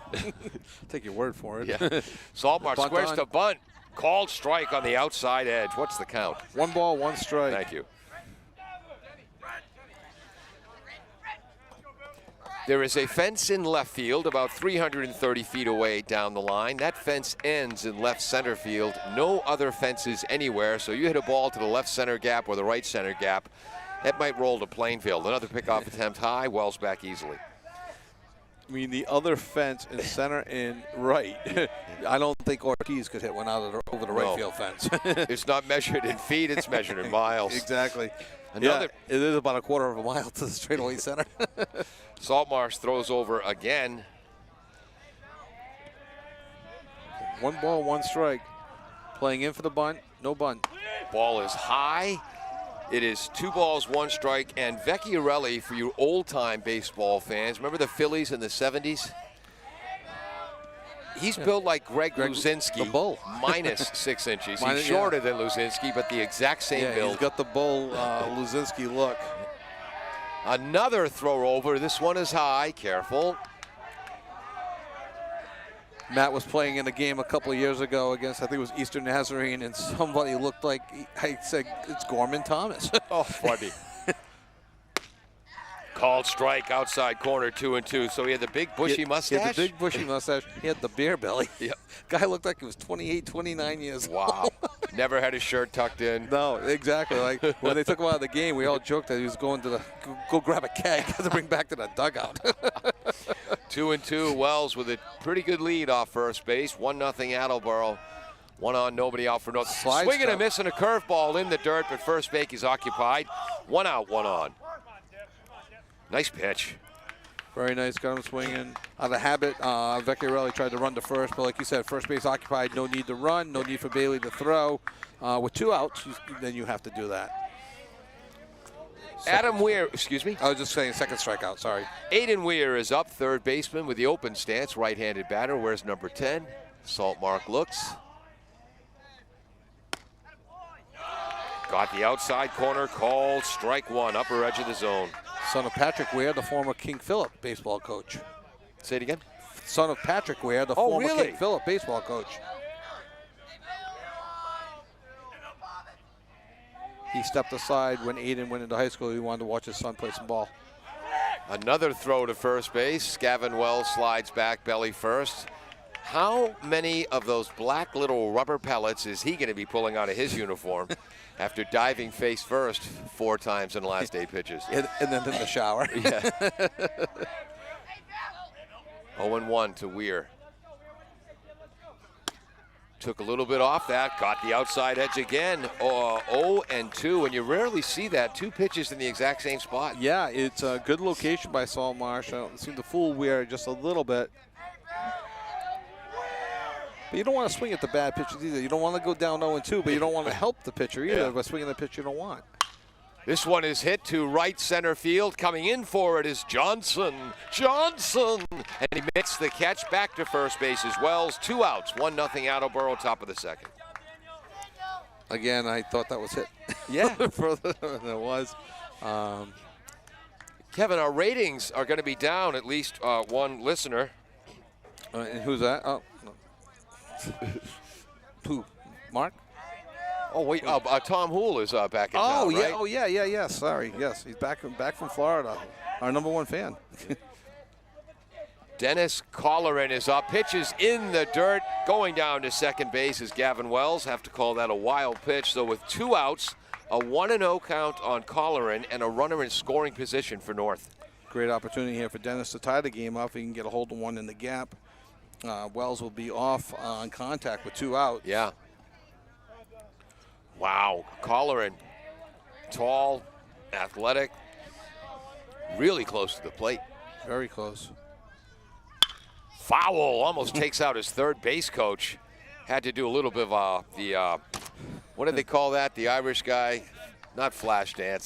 Take your word for it.
Yeah. Saltmarsh squares to bunt. Called strike on the outside edge. What's the count?
1 ball, 1 strike.
Thank you. There is a fence in left field about 330 feet away down the line. That fence ends in left center field. No other fences anywhere, so you hit a ball to the left center gap or the right center gap, that might roll to Plainfield. Another pickoff attempt high, Wells back easily.
I mean, the other fence in center and right, I don't think Ortiz could hit one out over the right field fence.
It's not measured in feet, it's measured in miles.
Exactly.
Another,
it is about a quarter of a mile to the straightaway center.
Saltmarsh throws over again.
1 ball, 1 strike. Playing in for the bunt, no bunt.
Ball is high. It is 2 balls, 1 strike. And Vecchiarelli, for you old-time baseball fans, remember the Phillies in the 70s? He's built like Greg Luzinski,
the bull.
minus 6 inches.
Minus,
He's shorter than Luzinski, but the exact same build.
He's got the bull Luzinski look.
Another throw over. This one is high. Careful.
Matt was playing in a game a couple of years ago against, I think it was Eastern Nazarene, and somebody looked like, I said, it's Gorman Thomas.
Oh, funny. Called strike outside corner, 2-2. So he had the big bushy mustache?
He had the big bushy mustache. He had the beer belly.
Yep.
Guy looked like he was 28, 29 years old.
Wow. Never had his shirt tucked in.
No, exactly. Like when they took him out of the game, we all joked that he was going to go grab a keg to bring back to the dugout.
2-2. Wells with a pretty good lead off first base. 1-0 Attleboro. 1 on, nobody out for no. Swinging and missing a curveball in the dirt, but first base is occupied. 1 out, 1 on. Nice pitch.
Very nice. Got him swinging. Out of habit, Vecchiarelli tried to run to first, but like you said, first base occupied. No need to run. No need for Bailey to throw. With 2 outs, then you have to do that.
Adam Weir, excuse me?
I was just saying second strikeout, sorry.
Aiden Weir is up, third baseman with the open stance, right-handed batter. Where's number 10? Saltmark looks. Got the outside corner, called strike 1, upper edge of the zone.
Son of Patrick Weir, the former King Philip baseball coach.
Say it again?
Son of Patrick Weir, the former
really?
King Philip baseball coach. He stepped aside when Aiden went into high school. He wanted to watch his son play some ball.
Another throw to first base. Gavin Wells slides back, belly first. How many of those black little rubber pellets is he going to be pulling out of his uniform after diving face first 4 times in the last 8 pitches?
And then in the shower.
Yeah. 0-1 to Weir. Took a little bit off that, got the outside edge again. 0-2, and you rarely see that. 2 pitches in the exact same spot.
Yeah, it's a good location by Saul Marsh. I don't seem to fool Weir just a little bit. But you don't want to swing at the bad pitches either. You don't want to go down 0-2, but you don't want to help the pitcher either by swinging the pitch you don't want.
This one is hit to right center field. Coming in for it is Johnson. Johnson! And he makes the catch back to first base as Wells. 2 outs, 1-0 Attleboro, top of the second.
Again, I thought that was hit.
Yeah.
Further than it was.
Kevin, our ratings are going to be down at least 1 listener.
And who's that? Oh, no. Who? Mark?
Oh, wait, Tom Hool is back in town,
yeah,
right?
oh yeah. Sorry, yes, he's back from Florida. Our #1 fan.
Dennis Colleran is up, pitches in the dirt, going down to second base as Gavin Wells. Have to call that a wild pitch. So with 2 outs, a 1-0 count on Colleran, and a runner in scoring position for North.
Great opportunity here for Dennis to tie the game up. He can get a hold of one in the gap. Wells will be off on contact with 2 out.
Yeah. Wow, Colleran, tall, athletic, really close to the plate.
Very close.
Foul, almost takes out his third base coach. Had to do a little bit of what did they call that? The Irish guy, not flash dance.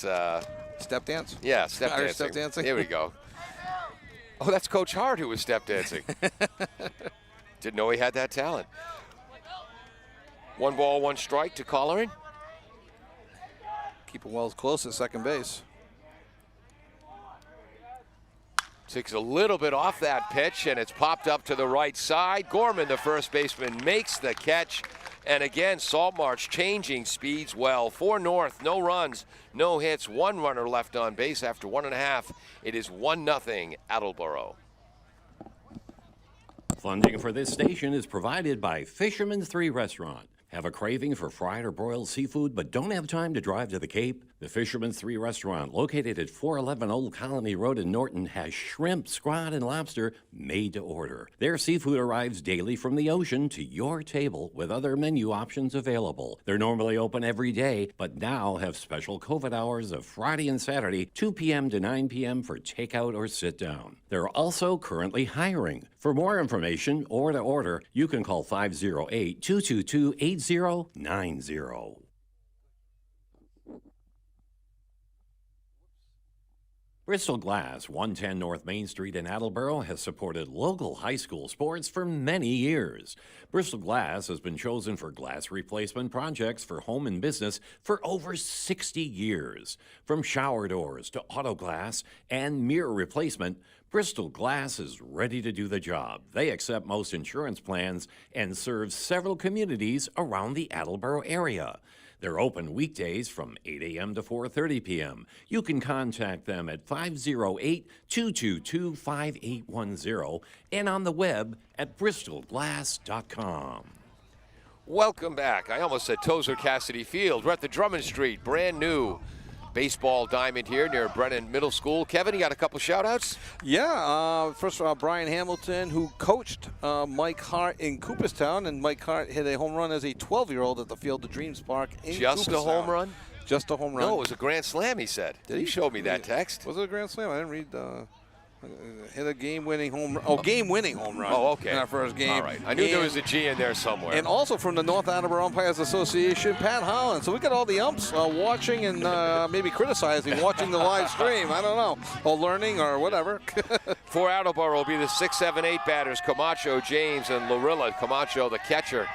Step dance?
Yeah, step
Irish
dancing.
step dancing?
Here we go. Oh, that's Coach Hart who was step dancing. Didn't know he had that talent. 1 ball, 1 strike to Colleran.
Keeping Wells close at second base.
Takes a little bit off that pitch, and it's popped up to the right side. Gorman, the first baseman, makes the catch. And again, Saltmarsh changing speeds well. For North, no runs, no hits, 1 runner left on base after 1.5. It is 1-0 Attleboro.
Funding for this station is provided by Fisherman's 3 Restaurant. Have a craving for fried or broiled seafood but don't have time to drive to the Cape? The Fisherman's 3 Restaurant, located at 411 Old Colony Road in Norton, has shrimp, scrod, and lobster made to order. Their seafood arrives daily from the ocean to your table with other menu options available. They're normally open every day, but now have special COVID hours of Friday and Saturday, 2 p.m. to 9 p.m. for takeout or sit down. They're also currently hiring. For For more information or to order, you can call 508-222-8090. Bristol Glass, 110 North Main Street in Attleboro, has supported local high school sports for many years. Bristol Glass has been chosen for glass replacement projects for home and business for over 60 years. From shower doors to auto glass and mirror replacement, Bristol Glass is ready to do the job. They accept most insurance plans and serve several communities around the Attleboro area. They're open weekdays from 8 a.m. to 4:30 p.m. You can contact them at 508-222-5810 and on the web at bristolglass.com.
Welcome back. I almost said Tozer Cassidy Field. We're at the Drummond Street, brand new baseball diamond here near Brennan Middle School. Kevin, you got a couple shout-outs?
Yeah, first of all, Brian Hamilton, who coached Mike Hart in Cooperstown, and Mike Hart hit a home run as a 12-year-old at the Field of Dreams Park in
Just
Cooperstown.
a home run?
Just a home run.
No, it was a grand slam, he said.
Did
he
he?
showed me that text.
Was it a grand slam? I didn't read hit a game-winning home run. Oh, game-winning home run.
Oh, okay.
In our first game.
All right. I knew there was a G in there somewhere.
And also from the North Attleboro Umpires Association, Pat Holland. So we got all the umps watching and maybe criticizing, watching the live stream. I don't know. Or learning or whatever.
For Attleboro will be the 6, 7, 8 batters, Camacho, James, and Lorilla. Camacho, the catcher.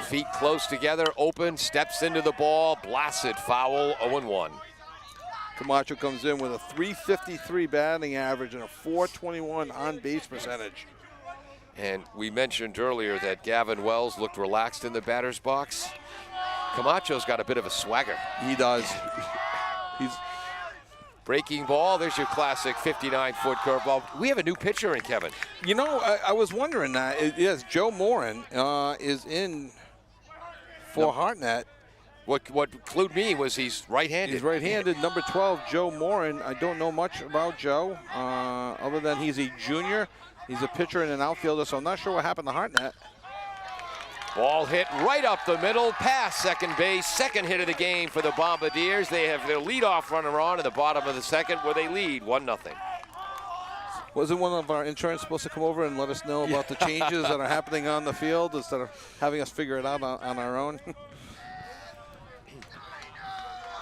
Feet close together, open, steps into the ball, blasted, foul, 0-1.
Camacho comes in with a .353 batting average and a .421 on-base percentage.
And we mentioned earlier that Gavin Wells looked relaxed in the batter's box. Camacho's got a bit of a swagger.
He does. He's
breaking ball. There's your classic 59-foot curveball. We have a new pitcher in, Kevin.
You know, I was wondering that. Yes, Joe Morin is in for Hartnett.
What clued me was he's right-handed.
He's right-handed. Number 12, Joe Morin. I don't know much about Joe, other than he's a junior. He's a pitcher and an outfielder, so I'm not sure what happened to Hartnett.
Ball hit right up the middle, past second base. Second hit of the game for the Bombardiers. They have their leadoff runner on in the bottom of the second, where they lead 1-0.
Wasn't one of our interns supposed to come over and let us know about the changes that are happening on the field instead of having us figure it out on our own?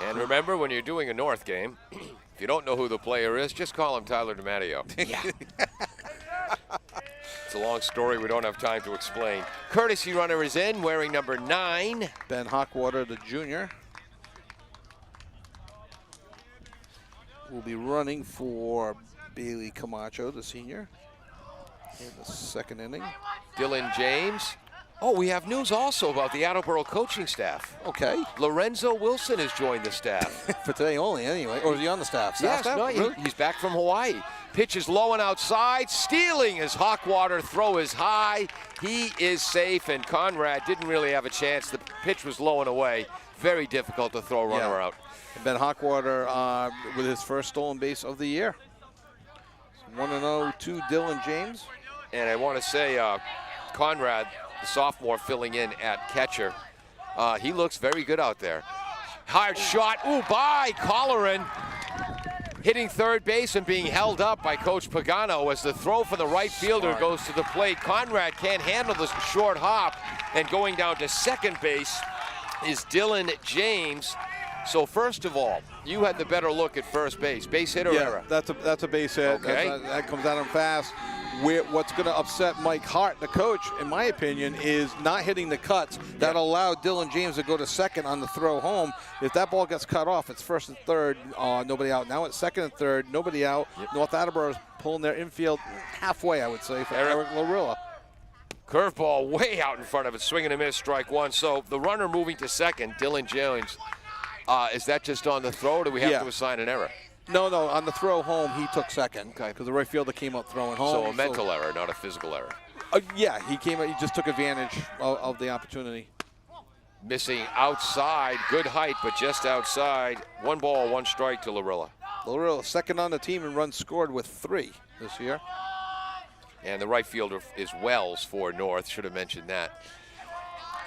And remember, when you're doing a North game, if you don't know who the player is, just call him Tyler DiMatteo. Yeah. It's a long story we don't have time to explain. Courtesy runner is in, wearing number 9.
Ben Hockwater, the junior, will be running for Bailey Camacho, the senior, in the second inning.
Dylan James. Oh, we have news also about the Attleboro coaching staff.
Okay.
Lorenzo Wilson has joined the staff.
For today only, anyway. Or is he on the staff?
Yes, no,
really?
he's back from Hawaii. Pitch is low and outside. Stealing as Hockwater. Throw is high. He is safe, and Conrad didn't really have a chance. The pitch was low and away. Very difficult to throw a runner out.
Ben Hockwater with his first stolen base of the year. 1-0 to Dylan James.
And I want to say Conrad, the sophomore, filling in at catcher. He looks very good out there. Hard shot, by Colleran. Hitting third base and being held up by Coach Pagano as the throw from the right fielder goes to the plate. Conrad can't handle this short hop, and going down to second base is Dylan James. So first of all, you had the better look at first base. Base hit or error?
That's a base hit.
Okay.
That comes at him fast. What's going to upset Mike Hart, the coach, in my opinion, is not hitting the cuts that allowed Dylan James to go to second on the throw home. If that ball gets cut off, it's first and third, nobody out. Now it's second and third, nobody out. North Attleboro is pulling their infield halfway, I would say, for Eric Lorilla.
Curveball way out in front of it, swing and a miss, strike one. So the runner moving to second, Dylan James. Is that just on the throw, or do we have to assign an error?
No, on the throw home, he took second. Okay. Because the right fielder came up throwing home.
So a mental error, not a physical error.
Yeah, he just took advantage of the opportunity.
Missing outside, good height, but just outside. 1 ball, 1 strike to Lorilla.
Lorilla second on the team in runs scored with 3 this year.
And the right fielder is Wells for North, should have mentioned that.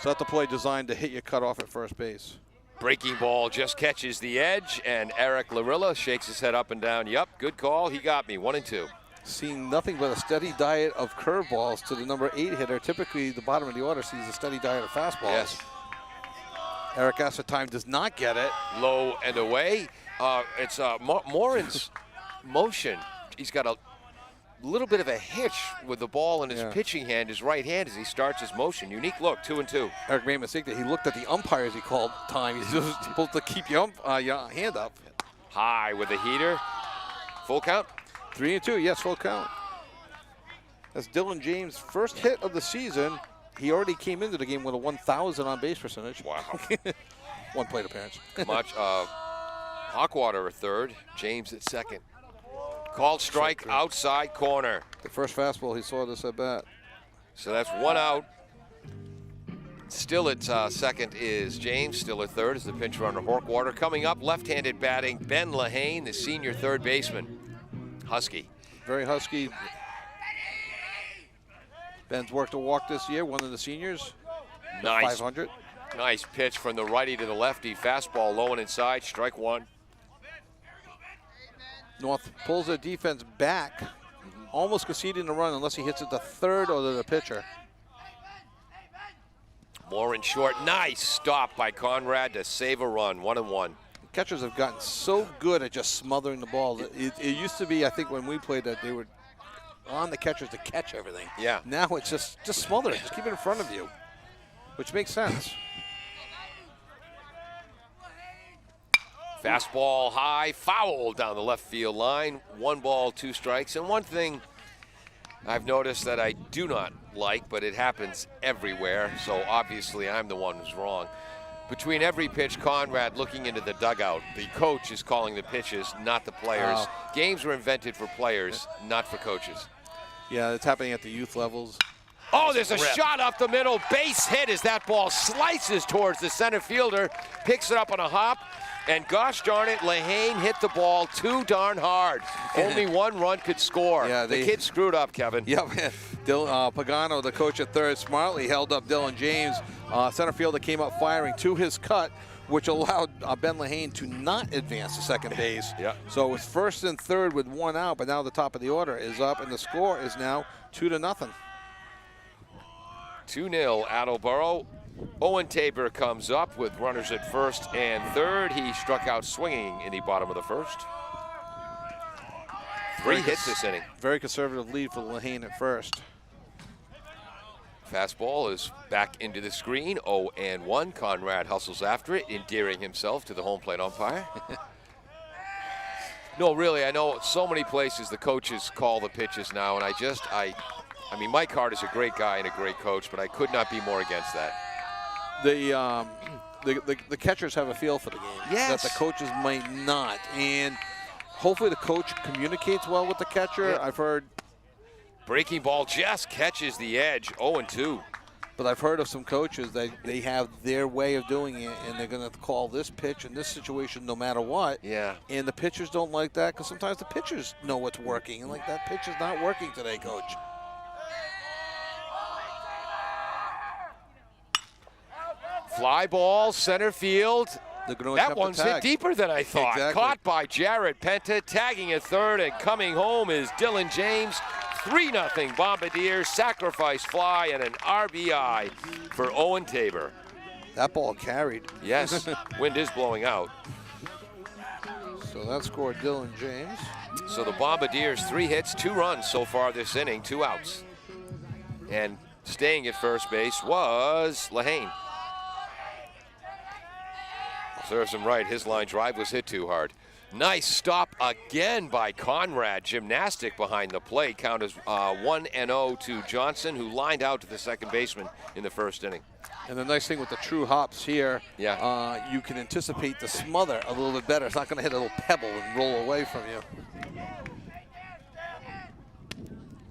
So that's a play designed to hit your cutoff at first base.
Breaking ball just catches the edge, and Eric Lorilla shakes his head up and down. Yup, good call. He got me. 1-2.
seeing nothing but a steady diet of curveballs to the number 8 hitter. Typically, the bottom of the order sees a steady diet of fastballs.
Yes.
Eric Assetime does not get it.
Low and away. It's Morin's motion. He's got a little bit of a hitch with the ball in his pitching hand, his right hand, as he starts his motion. Unique look, 2-2.
Eric made a mistake that he looked at the umpire as he called time. He's just supposed to keep your hand up.
High with the heater. Full count?
3-2, yes, full count. That's Dylan James' first hit of the season. He already came into the game with a 1,000 on base percentage.
Wow.
One plate appearance.
Much. Hawkwater at third, James at second. Called strike outside corner.
The first fastball he saw this at bat.
So that's 1 out. Still at second is James. Still at third is the pinch runner Hawkwater. Coming up, left-handed batting, Ben Lehane, the senior third baseman. Husky.
Very husky. Ben's worked a walk this year, one of the seniors.
Nice.
500.
Nice pitch from the righty to the lefty. Fastball low and inside, strike one.
North pulls their defense back, almost conceding the run unless he hits it to third or to the pitcher.
More in short. Nice stop by Conrad to save a run. 1-1.
Catchers have gotten so good at just smothering the ball. It used to be, I think, when we played that they were on the catchers to catch everything.
Yeah.
Now it's just smother it. Just keep it in front of you, which makes sense.
Fastball high, foul down the left field line. 1 ball, 2 strikes. And one thing I've noticed that I do not like, but it happens everywhere, so obviously I'm the one who's wrong. Between every pitch, Conrad looking into the dugout. The coach is calling the pitches, not the players. Games were invented for players, not for coaches.
Yeah, it's happening at the youth levels.
Oh, there's a shot up the middle. Base hit as that ball slices towards the center fielder. Picks it up on a hop. And gosh darn it, Lehane hit the ball too darn hard. Only 1 run could score.
Yeah,
the kid screwed up, Kevin.
Yep. Pagano, the coach at third, smartly held up Dylan James. Center fielder came up firing to his cut, which allowed Ben Lehane to not advance to second base.
Yeah.
So it was first and third with 1 out, but now the top of the order is up, and the score is now 2-0.
2-0 Attleboro. Owen Tabor comes up with runners at first and third. He struck out swinging in the bottom of the first. 3 hits this inning.
Very conservative lead for Lehane at first.
Fastball is back into the screen. 0-1. Conrad hustles after it, endearing himself to the home plate umpire. No, really, I know so many places the coaches call the pitches now, and I mean, Mike Hart is a great guy and a great coach, but I could not be more against that.
The catchers have a feel for the game that the coaches might not, and hopefully the coach communicates well with the catcher.
Yeah.
I've heard
breaking ball just catches the edge. 0-2.
But I've heard of some coaches that they have their way of doing it, and they're going to call this pitch in this situation no matter what.
Yeah.
And the pitchers don't like that because sometimes the pitchers know what's working, and like that pitch is not working today, coach.
Fly ball, center field. That one's hit deeper than I thought.
Exactly.
Caught by Jared Penta, tagging at third, and coming home is Dylan James. 3-0 Bombardiers, sacrifice fly, and an RBI for Owen Tabor.
That ball carried.
Yes, wind is blowing out.
So that scored Dylan James.
So the Bombardiers, 3 hits, 2 runs so far this inning, 2 outs. And staying at first base was Lehane. Serves him right. His line drive was hit too hard. Nice stop again by Conrad. Gymnastic behind the plate. Count as 1-0 to Johnson, who lined out to the second baseman in the first inning.
And the nice thing with the true hops here,
yeah,
you can anticipate the smother a little bit better. It's not going to hit a little pebble and roll away from you.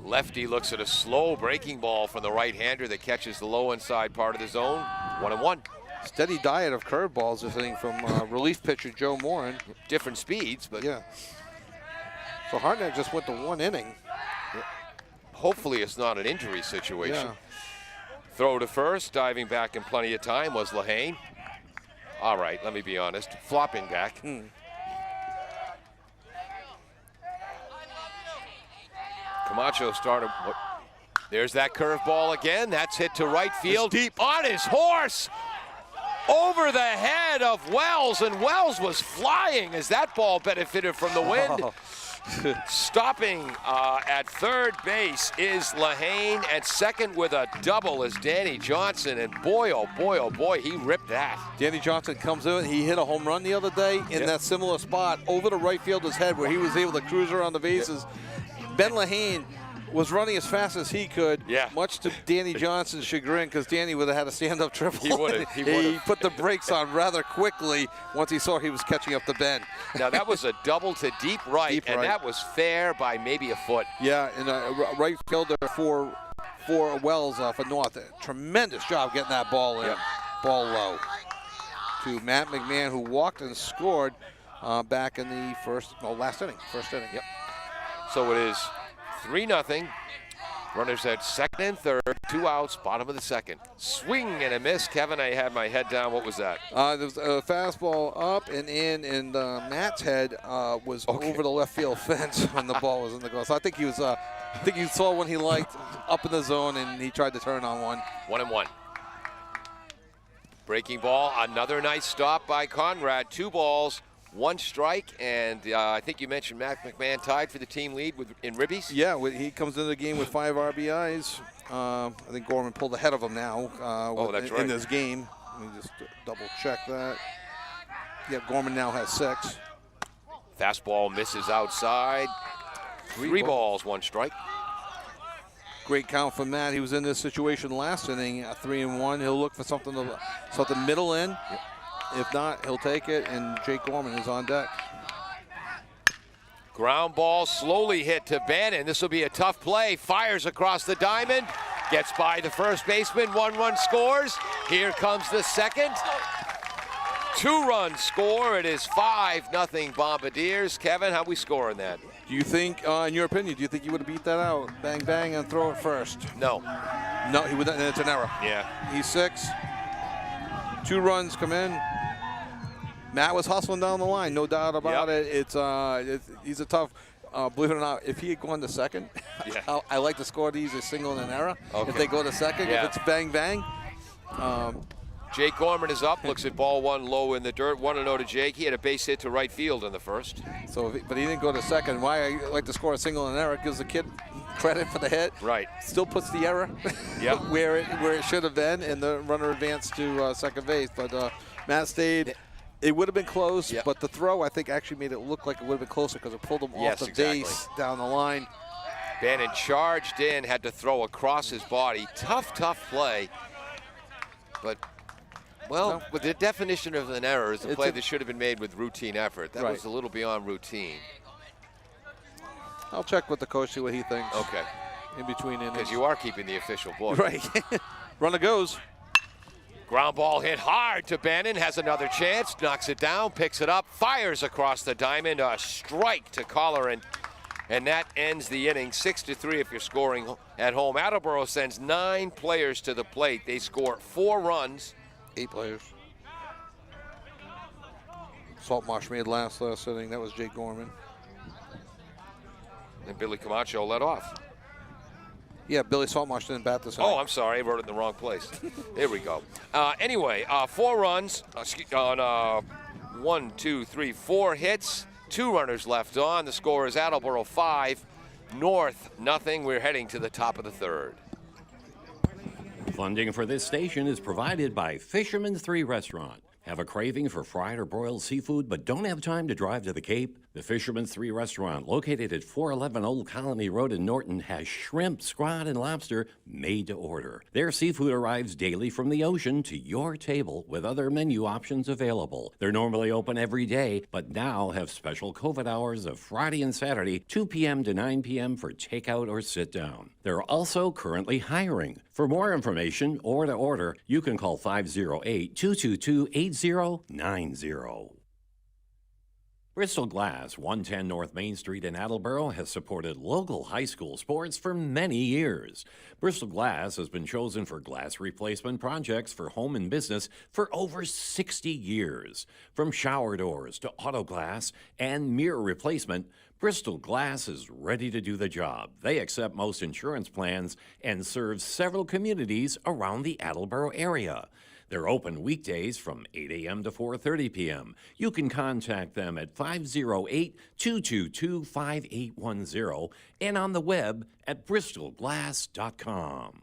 Lefty looks at a slow breaking ball from the right-hander that catches the low inside part of the zone. 1-1.
Steady diet of curveballs this inning from relief pitcher Joe Morin.
Different speeds, but
yeah. So Hartnett just went to 1 inning.
Hopefully it's not an injury situation.
Yeah.
Throw to first, diving back in plenty of time was Lehane. All right, let me be honest, flopping back. Camacho started. There's that curveball again. That's hit to right field. Deep on his horse. Over the head of Wells, and Wells was flying as that ball benefited from the wind. Stopping at third base is Lehane, and second with a double is Danny Johnson, and boy, oh boy, he ripped that.
Danny Johnson comes in. He hit a home run the other day in that similar spot over the right fielder's head where he was able to cruise around the bases. Ben Lehane was running as fast as he could, much to Danny Johnson's chagrin, because Danny would have had a stand-up triple.
He would have.
He put the brakes on rather quickly once he saw he was catching up to Ben.
Now, that was a double to deep right, and that was fair by maybe a foot.
Yeah, and a right fielder for Wells for North. Tremendous job getting that ball in, ball low. To Matt McMahon, who walked and scored back in the first inning. Yep.
So it is 3-0. Runners at second and third, 2 outs, bottom of the second. Swing and a miss. Kevin, I had my head down. What was that?
There was a fastball up and in, and Matt's head was over the left field fence when the ball was in the goal. So I think he was. I think you saw one he liked up in the zone, and he tried to turn on one.
1-1. Breaking ball. Another nice stop by Conrad. 2 balls. 1 strike, and I think you mentioned Matt McMahon tied for the team lead in ribbies.
Yeah, he comes into the game with 5 RBIs. I think Gorman pulled ahead of him now in this game. Let me just double check that. Yeah, Gorman now has 6.
Fastball misses outside. 3 balls, 1 strike.
Great count for Matt. He was in this situation last inning, 3-1. He'll look for something middle in. Yep. If not, he'll take it, and Jake Gorman is on deck.
Ground ball slowly hit to Bannon. This will be a tough play. Fires across the diamond. Gets by the first baseman. 1 run scores. Here comes the second. 2 run score. It is 5-0 Bombardiers. Kevin, how we scoring that?
Do you think, in your opinion, do you think you would have beat that out? Bang, bang, and throw it first?
No.
No, he would. It's an error.
Yeah.
He's 6. 2 runs come in. Matt was hustling down the line, no doubt about it. He's a tough. Believe it or not, if he had gone to second, I like to score these as single and an error. Okay. If they go to second, if it's bang bang.
Jake Gorman is up. Looks at ball 1 low in the dirt. 1-0 to Jake. He had a base hit to right field in the first.
So, but he didn't go to second. Why I like to score a single and an error? Gives the kid credit for the hit.
Right.
Still puts the error where it should have been, and the runner advanced to second base. But Matt stayed. It would have been close, but the throw, I think, actually made it look like it would have been closer because it pulled him off the base down the line.
Bannon charged in, had to throw across his body. Tough play. But, with the definition of an error is a play that should have been made with routine effort. That was a little beyond routine.
I'll check with the coach, see what he thinks.
Okay.
In between innings.
Because you are keeping the official book.
Right. Runner goes.
Ground ball hit hard to Bannon, has another chance, knocks it down, picks it up, fires across the diamond, a strike to Colleran, and that ends the inning. 6-3 if you're scoring at home. Attleboro sends 9 players to the plate. They score 4 runs.
8 players. Saltmarsh made last inning. That was Jake Gorman.
And Billy Camacho led off.
Yeah, Billy Saltmarsh didn't bat this inning.
Oh, I'm sorry. I wrote it in the wrong place. There we go. Anyway, 4 runs on 1, 2, 3, 4 hits. 2 runners left on. The score is Attleboro 5, North 0. We're heading to the top of the third.
Funding for this station is provided by Fisherman's 3 Restaurant. Have a craving for fried or broiled seafood but don't have time to drive to the Cape? The Fisherman's 3 Restaurant, located at 411 Old Colony Road in Norton, has shrimp, squid, and lobster made to order. Their seafood arrives daily from the ocean to your table with other menu options available. They're normally open every day, but now have special COVID hours of Friday and Saturday, 2 p.m. to 9 p.m. for takeout or sit down. They're also currently hiring. For more information or to order, you can call 508-222-8090. Bristol Glass, 110 North Main Street in Attleboro, has supported local high school sports for many years. Bristol Glass has been chosen for glass replacement projects for home and business for over 60 years. From shower doors to auto glass and mirror replacement, Bristol Glass is ready to do the job. They accept most insurance plans and serve several communities around the Attleboro area. They're open weekdays from 8 a.m. to 4:30 p.m. You can contact them at 508-222-5810 and on the web at bristolglass.com.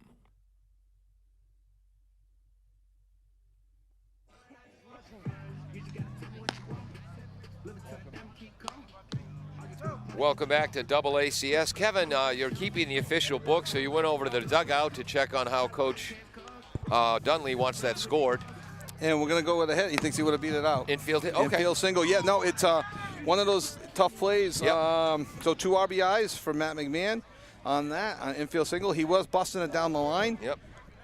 Welcome back to Double ACS. Kevin, you're keeping the official book, so you went over to the dugout to check on how Coach Dunley wants that scored.
And we're going to go with a hit. He thinks he would have beat it out.
Infield hit? Okay.
Infield single. Yeah, no, it's one of those tough plays.
Yep.
So 2 RBIs for Matt McMahon on that, on infield single. He was busting it down the line.
Yep.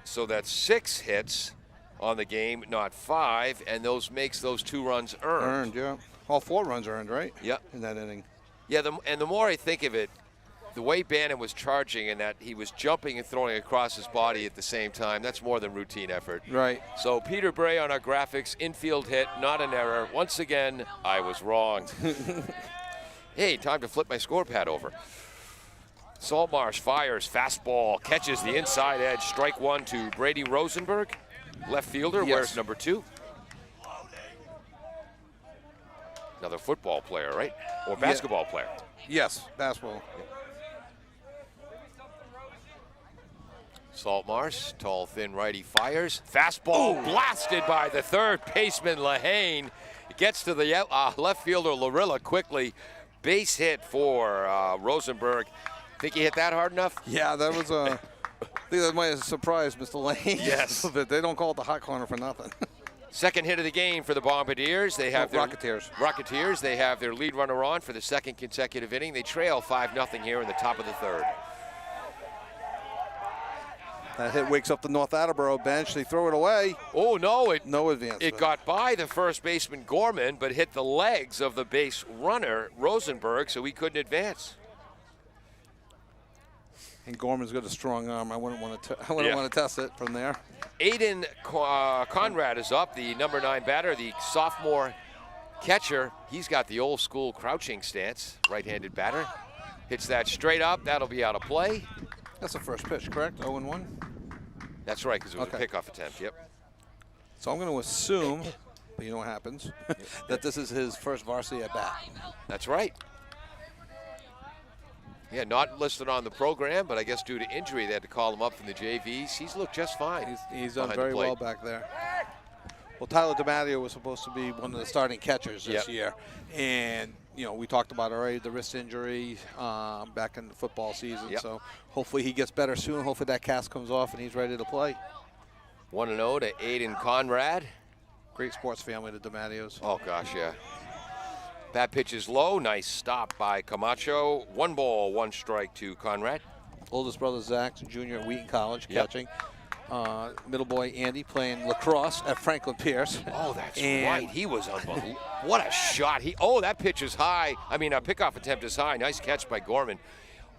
So that's 6 hits on the game, not 5, and those makes those 2 runs earned.
Earned, yeah. All 4 runs earned, right?
Yep.
In that inning.
Yeah, and the more I think of it, the way Bannon was charging and that he was jumping and throwing across his body at the same time, that's more than routine effort.
Right.
So Peter Bray on our graphics, infield hit, not an error. Once again, I was wrong. Hey, time to flip my score pad over. Saltmarsh fires, fastball, catches the inside edge, strike 1 to Brady Rosenberg. Left fielder,
Yes.
wears number 2. Another football player, right? Or basketball player.
Yes, basketball.
Saltmarsh, tall, thin righty fires. Fastball blasted by the third baseman, Lehane. It gets to the left fielder, Larilla, quickly. Base hit for Rosenberg. Think he hit that hard enough?
Yeah, that was I think that might have surprised Mr. Lane.
Yes.
They don't call it the hot corner for nothing.
Second hit of the game for the Bombardiers. They have their
Rocketeers.
They have their lead runner on for the second consecutive inning. They trail 5-0 here in the top of the third.
That hit wakes up the North Attleboro bench. They throw it away.
Oh, no.
No advance.
It got by the first baseman, Gorman, but hit the legs of the base runner, Rosenberg, so he couldn't advance.
And Gorman's got a strong arm. I wouldn't want to test it from there.
Aiden Conrad is up, the number 9 batter, the sophomore catcher. He's got the old school crouching stance, right-handed batter. Hits that straight up. That'll be out of play.
That's the first pitch, correct? 0-1?
That's right, because it was a pickoff attempt, yep.
So I'm going to assume, but you know what happens, that this is his first varsity at bat.
That's right. Yeah, not listed on the program, but I guess due to injury, they had to call him up from the JVs. He's looked just fine.
He's done very well back there. Well, Tyler DiMatteo was supposed to be one of the starting catchers this year. And, you know, we talked about already the wrist injury back in the football season. So hopefully he gets better soon. Hopefully that cast comes off and he's ready to play.
1-0 to Aiden Conrad.
Great sports family, the DiMatteos.
Oh, gosh, yeah. That pitch is low. Nice stop by Camacho. 1 ball, 1 strike to Conrad.
Oldest brother, Zach, junior at Wheaton College, catching. Middle boy, Andy, playing lacrosse at Franklin Pierce.
Oh, that's right. He was unbelievable. What a shot. That pitch is high. I mean, a pickoff attempt is high. Nice catch by Gorman.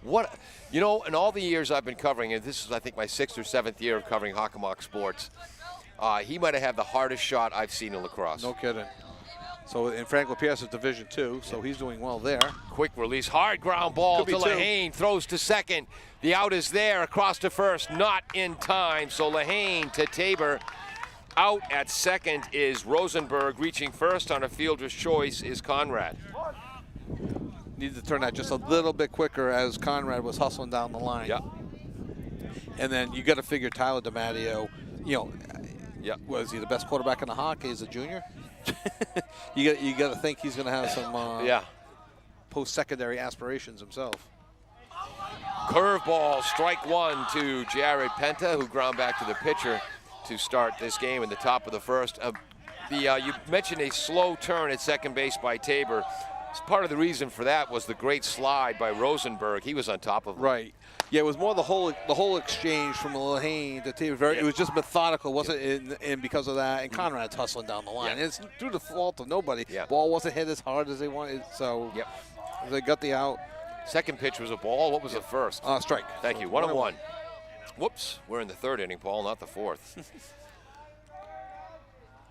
What, you know, in all the years I've been covering, and this is, I think, my 6th or 7th year of covering Hockomock sports, he might have had the hardest shot I've seen in lacrosse.
No kidding. So in Franklin Pierce is Division II, so he's doing well there.
Quick release, hard ground ball to Lehane, throws to second. The out is there, across to first, not in time. So Lehane to Tabor. Out at second is Rosenberg. Reaching first on a fielder's choice is Conrad.
Needed to turn that just a little bit quicker as Conrad was hustling down the line.
Yep.
And then you got to figure Tyler DiMatteo, you know, was he the best quarterback in the hockey as a junior? you got to think he's going to have some post-secondary aspirations himself.
Curveball, strike 1 to Jared Penta, who ground back to the pitcher to start this game in the top of the first. You mentioned a slow turn at second base by Tabor. Part of the reason for that was the great slide by Rosenberg. He was on top of him.
Right. Yeah, it was more the whole exchange from Lehane to Tabor. It was just methodical, wasn't it? And because of that, and Conrad's hustling down the line. And it's through the fault of nobody. Ball wasn't hit as hard as they wanted, so they got the out.
Second pitch was a ball. What was the first?
Strike.
Thank you. 1-1. Whoops. We're in the third inning, Paul, not the fourth.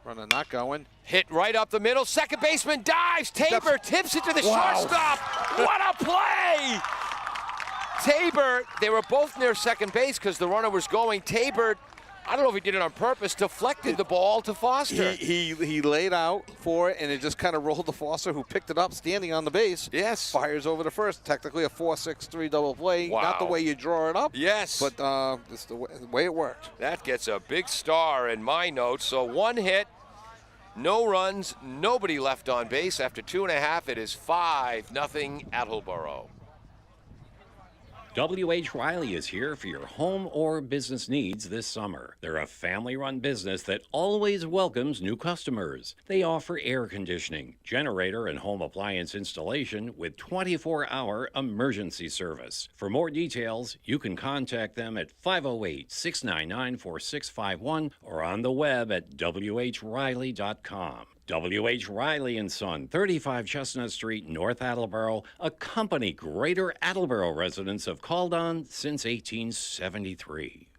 Runner not going.
Hit right up the middle. Second baseman dives. Tabor tips it to the shortstop. What a play! Tabor, they were both near second base because the runner was going. Tabor, I don't know if he did it on purpose, deflected the ball to Foster.
He laid out for it, and it just kind of rolled to Foster, who picked it up standing on the base.
Yes.
Fires over to first. Technically a 4-6-3 double play.
Wow.
Not the way you draw it up.
Yes.
But it's the way it worked.
That gets a big star in my notes. So 1 hit, no runs, nobody left on base. After 2.5, it is 5-0 Attleboro.
W.H. Riley is here for your home or business needs this summer. They're a family-run business that always welcomes new customers. They offer air conditioning, generator, and home appliance installation with 24-hour emergency service. For more details, you can contact them at 508-699-4651 or on the web at whriley.com. W.H. Riley & Son, 35 Chestnut Street, North Attleboro, a company Greater Attleboro residents have called on since 1873.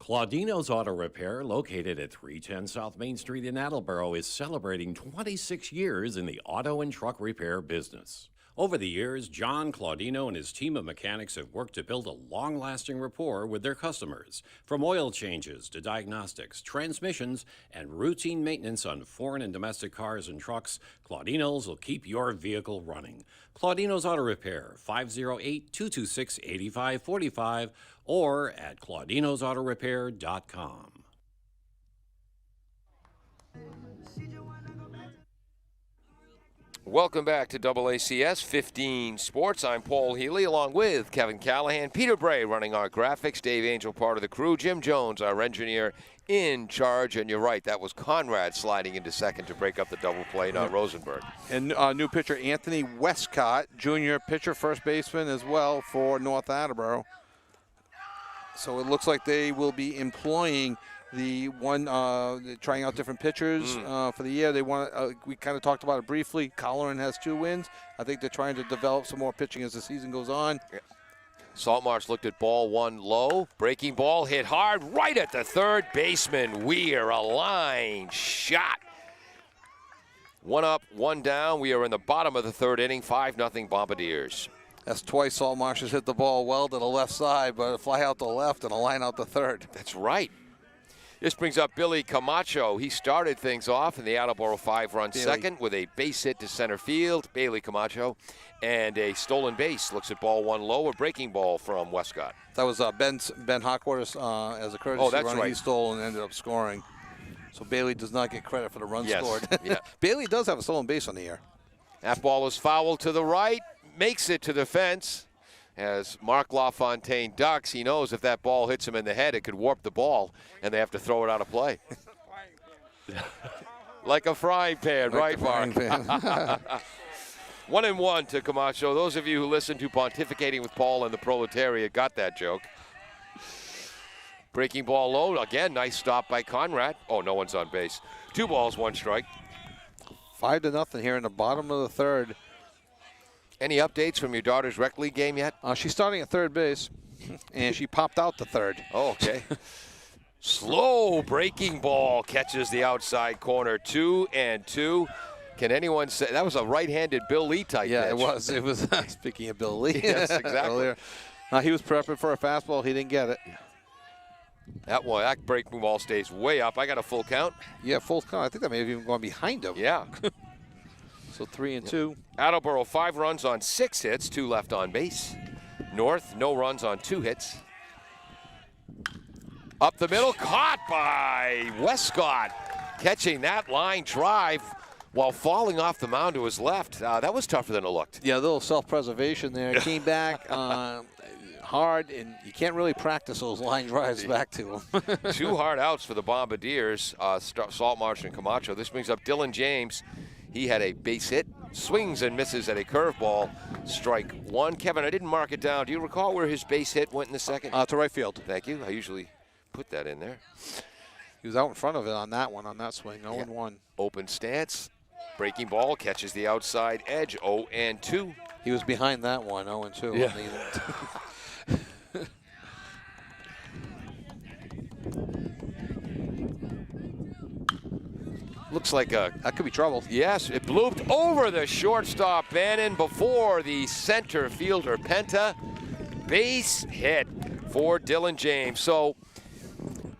Claudino's Auto Repair, located at 310 South Main Street in Attleboro, is celebrating 26 years in the auto and truck repair business. Over the years, John Claudino and his team of mechanics have worked to build a long-lasting rapport with their customers. From oil changes to diagnostics, transmissions, and routine maintenance on foreign and domestic cars and trucks, Claudino's will keep your vehicle running. Claudino's Auto Repair, 508-226-8545 or at claudinosautorepair.com.
Welcome back to AACS 15 Sports. I'm Paul Healy along with Kevin Callahan, Peter Bray running our graphics, Dave Angel part of the crew, Jim Jones, our engineer, in charge. And you're right, that was Conrad sliding into second to break up the double play, not Rosenberg.
And new pitcher Anthony Westcott, junior pitcher, first baseman as well for North Attleboro. So it looks like they will be employing the one, trying out different pitchers for the year. They want. We kind of talked about it briefly. Colleran has 2 wins. I think they're trying to develop some more pitching as the season goes on.
Saltmarsh looked at ball 1 low. Breaking ball hit hard right at the third baseman. Weir, a line shot. 1 up, 1 down. We are in the bottom of the 3rd inning. 5-0 Bombardiers.
That's twice Saltmarsh has hit the ball well to the left side, but a fly out the left and a line out the third.
That's right. This brings up Billy Camacho. He started things off in the Attleboro 5-run second with a base hit to center field, Bailey Camacho, and a stolen base. Looks at ball 1 low, a breaking ball from Westcott.
That was Ben Hockwaters as a courtesy
that's
run.
right.
He stole and ended up scoring. So Bailey does not get credit for the run scored.
Yeah.
Bailey does have a stolen base on the air.
That ball is fouled to the right, makes it to the fence. As Mark LaFontaine ducks, he knows if that ball hits him in the head, it could warp the ball, and they have to throw it out of play. Like a frying pan, right, Mark? 1-1 to Camacho. Those of you who listen to Pontificating with Paul and the Proletariat got that joke. Breaking ball low. Again, nice stop by Conrad. Oh, no one's on base. 2 balls, 1 strike.
5-0 here in the bottom of the 3rd.
Any updates from your daughter's rec league game yet?
She's starting at third base, and she popped out the 3rd.
Oh, okay. Slow breaking ball catches the outside corner. 2-2. Can anyone say that was a right-handed Bill Lee type pitch?
It was. It was. Speaking of Bill Lee,
yes, exactly.
He was prepping for a fastball. He didn't get it.
That breaking ball stays way up. I got a full count.
Yeah, full count. I think that may have even gone behind him.
Yeah.
So 3-2.
Attleboro 5 runs on 6 hits, 2 left on base. North, no runs on 2 hits. Up the middle, caught by Westcott. Catching that line drive while falling off the mound to his left. That was tougher than it looked.
Yeah, a little self-preservation there. Came back hard, and you can't really practice those line drives back to him.
2 hard outs for the Bombardiers, Saltmarsh and Camacho. This brings up Dylan James. He had a base hit, swings and misses at a curveball, strike 1. Kevin, I didn't mark it down. Do you recall where his base hit went in the second?
To right field.
Thank you. I usually put that in there.
He was out in front of it on that one, on that swing, 0-1.
Open stance, breaking ball, catches the outside edge, 0-2.
He was behind that one, 0-2.
Yeah. Looks like a,
That could be trouble.
yes, it blooped over the shortstop Bannon before the center fielder Penta. Base hit for Dylan James. So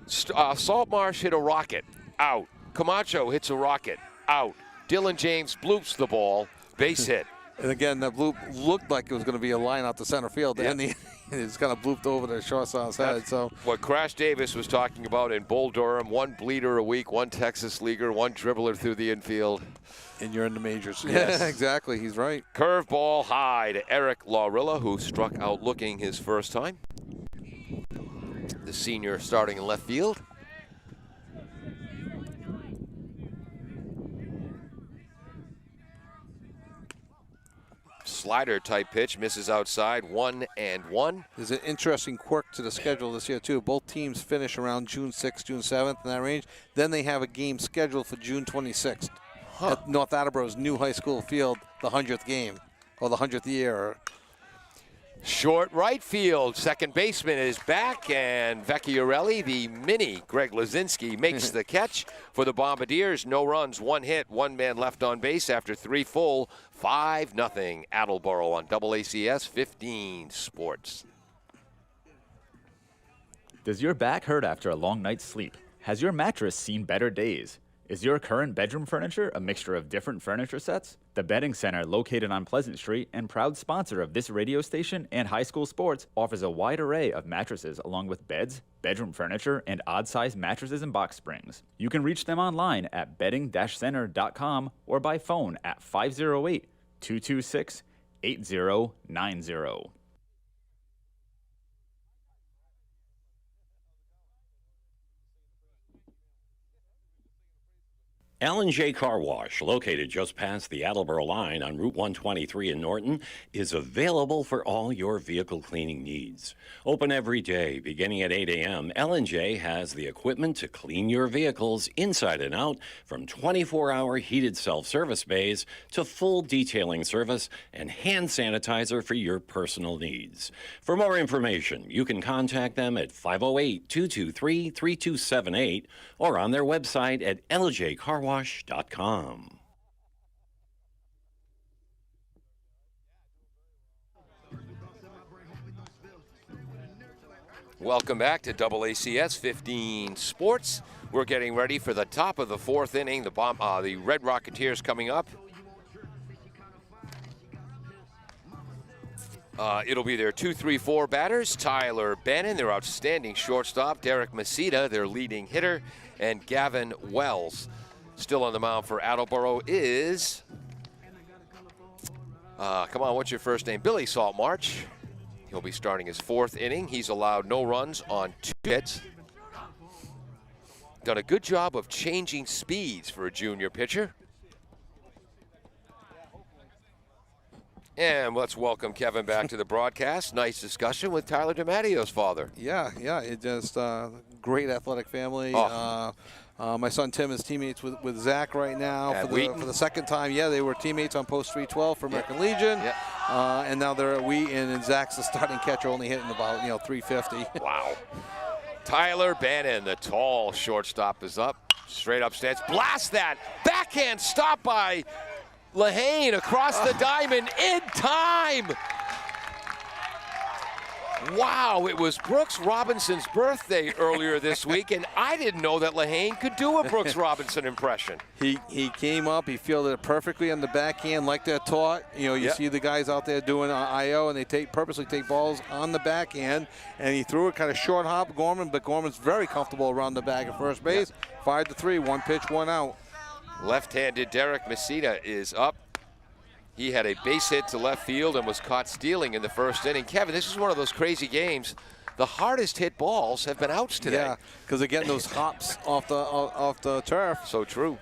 Saltmarsh hit a rocket, out. Camacho hits a rocket, out. Dylan James bloops the ball, base hit.
And again, that bloop looked like it was going to be a line out to center field.
Yeah.
And it's kind of blooped over the shortstop's head. So
What Crash Davis was talking about in Bull Durham, one bleeder a week, one Texas leaguer, one dribbler through the infield.
and you're in the majors.
Yes.
Yeah, exactly. He's right.
Curveball high to Eric Laurilla, who struck out looking his first time. The senior starting in left field. Slider type pitch, misses outside, 1-1.
There's an interesting quirk to the schedule this year, too. Both teams finish around June 6th, June 7th in that range. Then they have a game scheduled for June 26th at North Attleboro's new high school field, the 100th game, or the 100th year.
Short right field, second baseman is back, and Vecchiarelli, the mini Greg Lazinski, makes the catch for the Bombardiers. No runs, one hit, one man left on base after 3 full. 5-0 Attleboro on AACS 15 Sports.
Does your back hurt after a long night's sleep? Has your mattress seen better days? Is your current bedroom furniture a mixture of different furniture sets? The Bedding Center, located on Pleasant Street and proud sponsor of this radio station and high school sports, offers a wide array of mattresses along with beds, bedroom furniture, and odd-sized mattresses and box springs. You can reach them online at bedding-center.com or by phone at 508-226-8090.
L&J Car Wash, located just past the Attleboro line on Route 123 in Norton, is available for all your vehicle cleaning needs. Open every day, beginning at 8 a.m., L&J has the equipment to clean your vehicles inside and out, from 24-hour heated self-service bays to full detailing service and hand sanitizer for your personal needs. For more information, you can contact them at 508-223-3278 or on their website at ljcarwash.com.
Welcome back to AACS 15 Sports. We're getting ready for the top of the 4th inning. The Red Rocketeers coming up. It'll be their 2-3-4 batters. Tyler Bannon, their outstanding shortstop. Derek Masita, their leading hitter. And Gavin Wells. Still on the mound for Attleboro is, come on, what's your first name? Billy Saltmarsh. He'll be starting his 4th inning. He's allowed no runs on 2 hits. Done a good job of changing speeds for a junior pitcher. And let's welcome Kevin back to the broadcast. Nice discussion with Tyler DiMattio's father.
Yeah, it just great athletic family.
Oh.
My son Tim is teammates with Zach right now
At
for
Wheaton.
the second time. Yeah, they were teammates on Post 312 for American Legion.
Yeah.
And now they're at Wheaton, and Zach's the starting catcher, only hitting about 350.
Wow. Tyler Bannon, the tall shortstop, is up. Straight up stance. Blast that. Backhand stop by Lehane across the diamond in time. Wow, it was Brooks Robinson's birthday earlier this week, and I didn't know that Lehane could do a Brooks Robinson impression.
He came up, he fielded it perfectly on the backhand like they're taught. You see the guys out there doing IO, and they purposely take balls on the backhand, and he threw it kind of short hop Gorman, but Gorman's very comfortable around the bag at first base. 5-3, 1 pitch, 1 out.
Left-handed Derek Masita is up. He had a base hit to left field and was caught stealing in the first inning. Kevin, this is one of those crazy games. The hardest hit balls have been outs today.
Yeah, because they're getting those hops off the turf.
So true.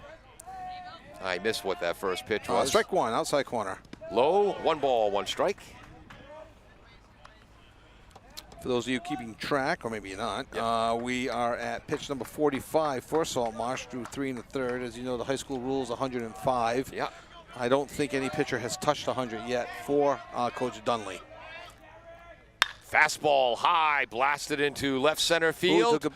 I missed what that first pitch was.
Strike 1, outside corner.
Low, 1 ball, 1 strike.
For those of you keeping track, or maybe you're not, we are at pitch number 45 for Saltmarsh through 3 1/3. As you know, the high school rules 105.
Yeah.
I don't think any pitcher has touched 100 yet for Coach Dunley.
Fastball high, blasted into left center field.
Took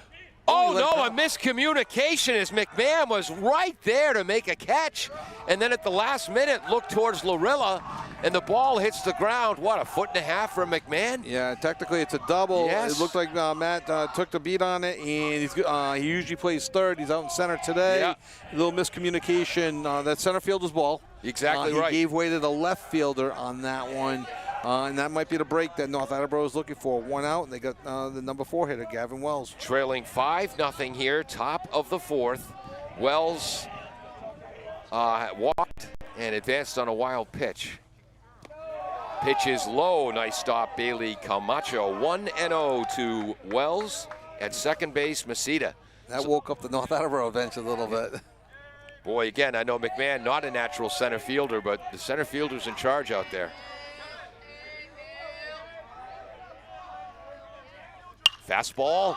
Oh, no, a miscommunication as McMahon was right there to make a catch. And then at the last minute, looked towards Lorilla, and the ball hits the ground. What, a foot and a half from McMahon?
Yeah, technically it's a double.
Yes.
It looked like Matt took the beat on it, and he usually plays third. He's out in center today.
Yeah.
A little miscommunication. That center fielder's ball.
Exactly right.
He gave way to the left fielder on that one. And that might be the break that North Attleboro is looking for. One out, and they got the number 4 hitter, Gavin Wells.
Trailing 5-0 here, top of the 4th. Wells walked and advanced on a wild pitch. Pitch is low. Nice stop, Bailey Camacho. 1-0 to Wells. At second base, Masita.
That woke up the North Attleboro bench a little bit.
Boy, again, I know McMahon, not a natural center fielder, but the center fielder's in charge out there. Fastball,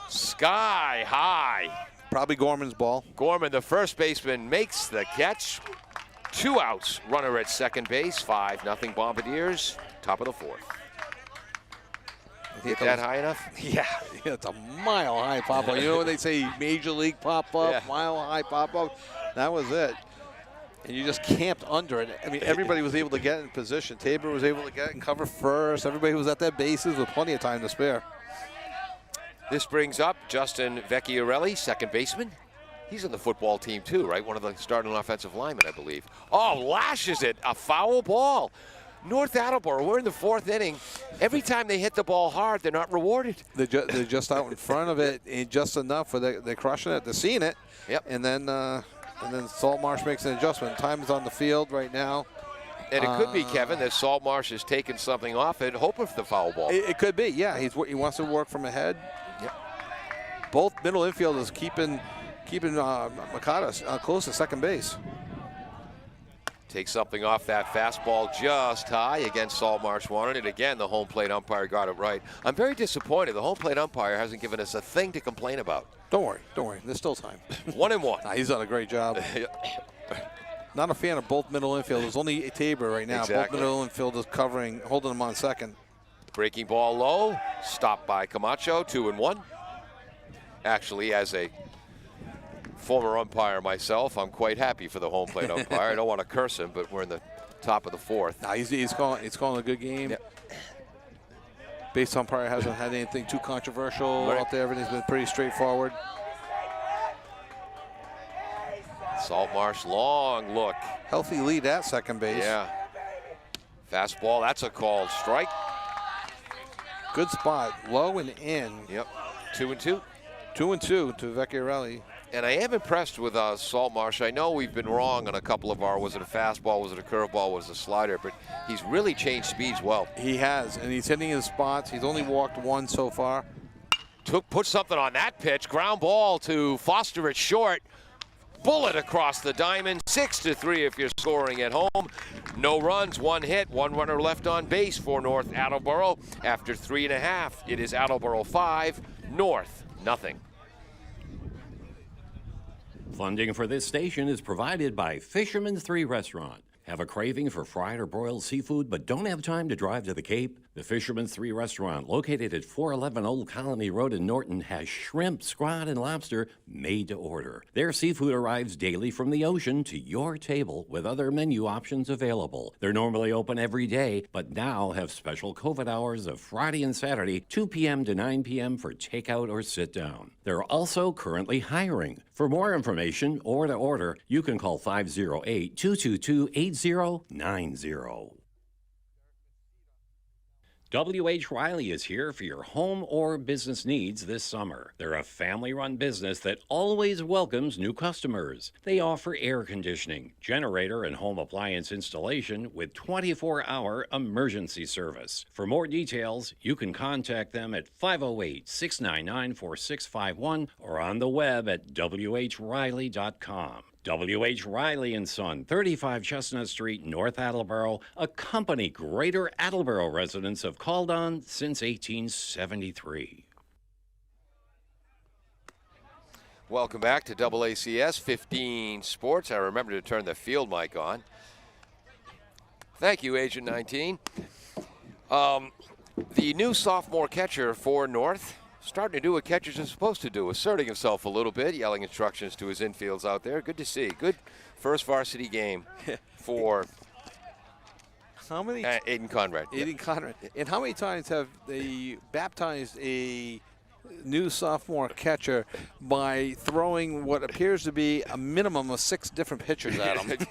sky high.
Probably Gorman's ball.
Gorman, the first baseman, makes the catch. 2 outs, runner at second base, 5-0 Bombardiers, top of the 4th. Hit that high enough?
Yeah, it's a mile-high pop-up. You know when they say major league pop-up,
Yeah.
mile-high pop-up? That was it. And you just camped under it. I mean, everybody was able to get in position. Tabor was able to get and cover first. Everybody was at their bases with plenty of time to spare.
This brings up Justin Vecchiarelli, second baseman. He's on the football team too, right? One of the starting offensive linemen, I believe. Oh, lashes it, a foul ball. North Attleboro, we're in the 4th inning. Every time they hit the ball hard, they're not rewarded.
They're just out in front of it, and just enough where they're crushing it. They're seeing it.
Yep.
And then Saltmarsh makes an adjustment. Time is on the field right now.
And it could be, Kevin, that Saltmarsh has taken something off it, hoping for the foul ball.
It could be, yeah. He wants to work from ahead.
Yep.
Both middle infielders keeping Mikata close to second base.
Take something off that fastball just high against Saltmarsh wanted it. Again, the home plate umpire got it right. I'm very disappointed. The home plate umpire hasn't given us a thing to complain about.
Don't worry. There's still time.
1-1.
Nah, he's done a great job. Not a fan of both middle infielders. Only Tabor right now.
Exactly.
Both middle infielders holding them on second.
Breaking ball low, stopped by Camacho, 2-1. Actually, as a former umpire myself, I'm quite happy for the home plate umpire. I don't want to curse him, but we're in the top of the 4th.
Nah, he's calling a good game.
Yep.
Base umpire hasn't had anything too controversial
Right.
out there. Everything's been pretty straightforward.
Saltmarsh, long look.
Healthy lead at second base.
Yeah. Fastball, that's a called strike.
Good spot, low and in.
Yep, 2-2.
2-2 to Vecchiarelli.
And I am impressed with Saltmarsh. I know we've been wrong on a couple of our, was it a fastball, was it a curveball, was it a slider, but he's really changed speeds well.
He has, and he's hitting his spots. He's only walked one so far.
Put something on that pitch. Ground ball to Foster at short. Bullet across the diamond. 6-3 if you're scoring at home. No runs, 1 hit, 1 runner left on base for North Attleboro. After 3.5, it is Attleboro 5, North nothing.
Funding for this station is provided by Fisherman 3 Restaurant. Have a craving for fried or broiled seafood but don't have time to drive to the Cape? The Fisherman 3 Restaurant, located at 411 Old Colony Road in Norton, has shrimp, squid, and lobster made to order. Their seafood arrives daily from the ocean to your table with other menu options available. They're normally open every day, but now have special COVID hours of Friday and Saturday, 2 p.m. to 9 p.m. for takeout or sit down. They're also currently hiring. For more information or to order, you can call 508-222-8090. W.H. Riley is here for your home or business needs this summer. They're a family-run business that always welcomes new customers. They offer air conditioning, generator, and home appliance installation with 24-hour emergency service. For more details, you can contact them at 508-699-4651 or on the web at whriley.com. W.H. Riley & Son, 35 Chestnut Street, North Attleboro, a company Greater Attleboro residents have called on since 1873.
Welcome back to AACS 15 Sports. I remember to turn the field mic on. Thank you, Agent 19. The new sophomore catcher for North starting to do what catchers are supposed to do, asserting himself a little bit, yelling instructions to his infields out there. Good to see. Good first varsity game for
How many?
Aiden Conrad.
Aiden Conrad. And how many times have they baptized a new sophomore catcher by throwing what appears to be a minimum of 6 different pitchers at him?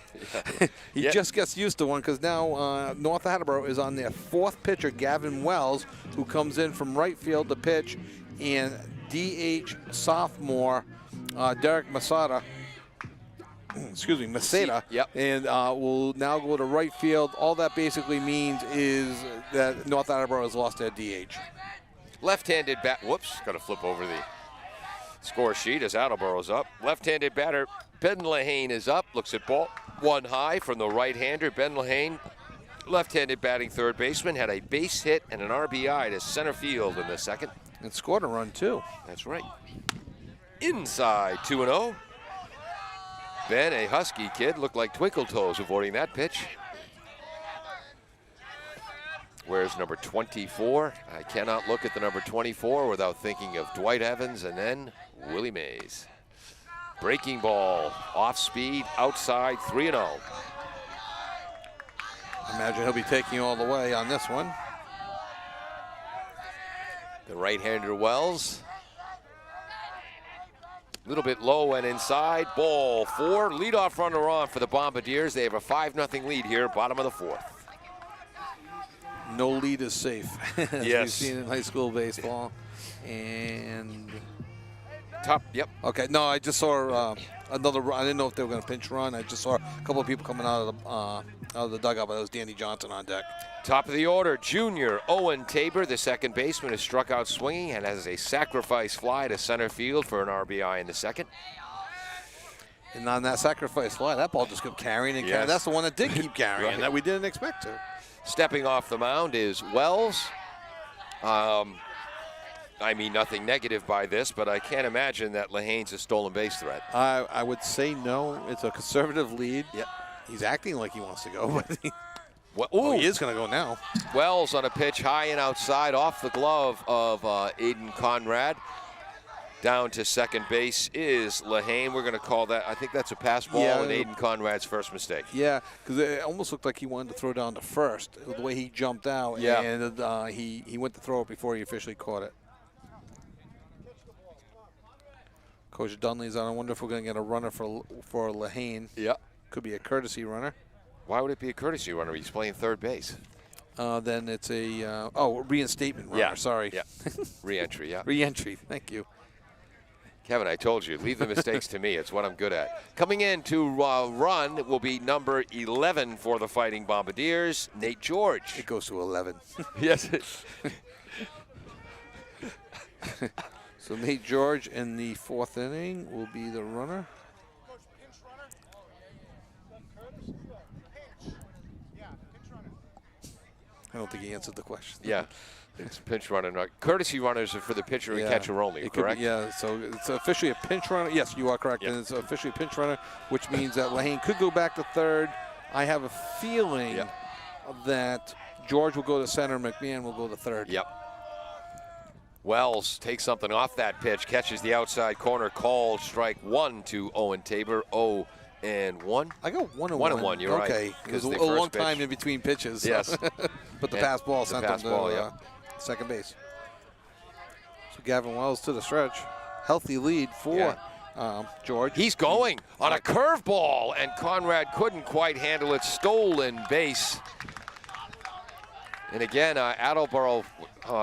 He just gets used to one because now North Attleboro is on their 4th pitcher, Gavin Wells, who comes in from right field to pitch, and DH sophomore Derek Masada. Excuse me, Masada,
Yep.
and will now go to right field. All that basically means is that North Attleboro has lost their DH.
Left-handed bat. Whoops, got to flip over the score sheet as Attleboro's up. Left-handed batter Ben Lehane is up. Looks at ball. One high from the right-hander. Ben Lehane, left-handed batting third baseman, had a base hit and an RBI to center field in the second.
And scored a run, too.
That's right. Inside 2-0. Ben, a Husky kid, looked like Twinkle Toes avoiding that pitch. Where's number 24? I cannot look at the number 24 without thinking of Dwight Evans and then Willie Mays. Breaking ball, off speed, outside, 3-0.
Imagine he'll be taking all the way on this one.
The right-hander Wells. A little bit low and inside. Ball 4. Leadoff runner on for the Bombardiers. They have a 5-0 lead here, bottom of the 4th.
No lead is safe, as
Yes.
we've seen in high school baseball. And
Top, yep.
okay, no, I just saw another run. I didn't know if they were going to pinch run. I just saw a couple of people coming out of the dugout, but that was Danny Johnson on deck.
Top of the order, junior Owen Tabor, the second baseman, is struck out swinging and has a sacrifice fly to center field for an RBI in the second.
And on that sacrifice fly, that ball just kept carrying and carrying.
Yes.
That's the one that did keep carrying
Right.
that we didn't expect to.
Stepping off the mound is Wells. I mean nothing negative by this, but I can't imagine that Lehane's a stolen base threat.
I would say no. It's a conservative lead.
Yep.
He's acting like he wants to go, but
Well,
he is going to go now.
Wells on a pitch high and outside off the glove of Aiden Conrad. Down to second base is Lehane. We're going to call that, I think that's a pass ball and Aiden Conrad's first mistake.
Yeah, because it almost looked like he wanted to throw down to first, the way he jumped out.
Yeah.
And he went to throw it before he officially caught it. Coach Dunley's on. I wonder if we're going to get a runner for Lehane.
Yeah.
Could be a courtesy runner.
Why would it be a courtesy runner? He's playing third base.
Then it's a reinstatement runner.
Yeah.
Sorry.
Yeah. Re-entry, yeah.
Re-entry. Thank you.
Kevin, I told you, leave the mistakes to me. It's what I'm good at. Coming in to run will be number 11 for the Fighting Bombardiers, Nate George.
It goes to 11.
Yes.
So Nate George in the 4th inning will be the runner. I don't think he answered the question.
Yeah. It's pinch runner. Not, courtesy runners are for the pitcher and catcher only,
It could
correct?
be, yeah, so it's officially a pinch runner. Yes, you are correct.
Yep.
And it's officially a pinch runner, which means that Lehane could go back to third. I have a feeling that George will go to center, McMahon will go to third.
Yep. Wells takes something off that pitch, catches the outside corner, called strike 1 to Owen Tabor. 0-1.
I go 1-1.
1-1, you're right.
Okay,
Because
there's a
the first
long time
pitch-
in between pitches. so-
Yes.
But the
And
pass ball
the
sent
pass
him
ball,
to
yeah.
second base. So Gavin Wells to the stretch. Healthy lead for George.
He's going on a curveball, and Conrad couldn't quite handle it. Stolen base. And again, Attleboro,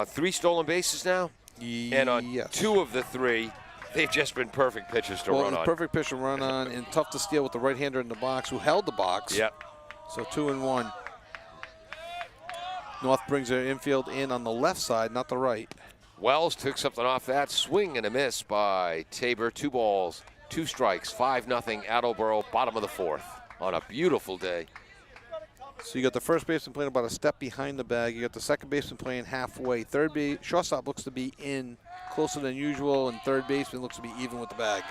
3 stolen bases now. And on
yes.
2 of the 3, they've just been perfect pitches to run on.
Perfect pitch to run on, and tough to steal with the right-hander in the box who held the box.
Yep.
So 2-1. North brings their infield in on the left side, not the right.
Wells took something off that. Swing and a miss by Tabor. 2 balls, 2 strikes, 5-0 Attleboro, bottom of the 4th on a beautiful day.
So you got the first baseman playing about a step behind the bag. You got the second baseman playing halfway. Third base, shortstop looks to be in closer than usual, and third baseman looks to be even with the bag.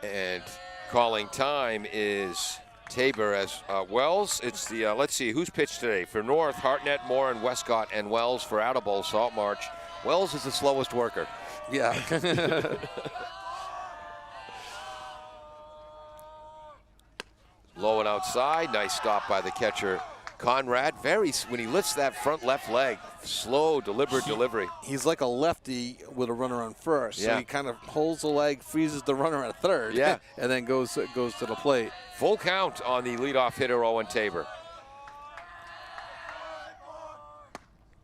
And calling time is Tabor as Wells. It's the, let's see, who's pitched today? For North, Hartnett, Moore, and Westcott, and Wells for Attleboro, Saltmarsh. Wells is the slowest worker.
Yeah.
Low and outside. Nice stop by the catcher, Conrad. When he lifts that front left leg, slow, deliberate delivery.
He's like a lefty with a runner on first. So he kind of holds the leg, freezes the runner at third, and then goes to the plate.
Full count on the leadoff hitter, Owen Tabor.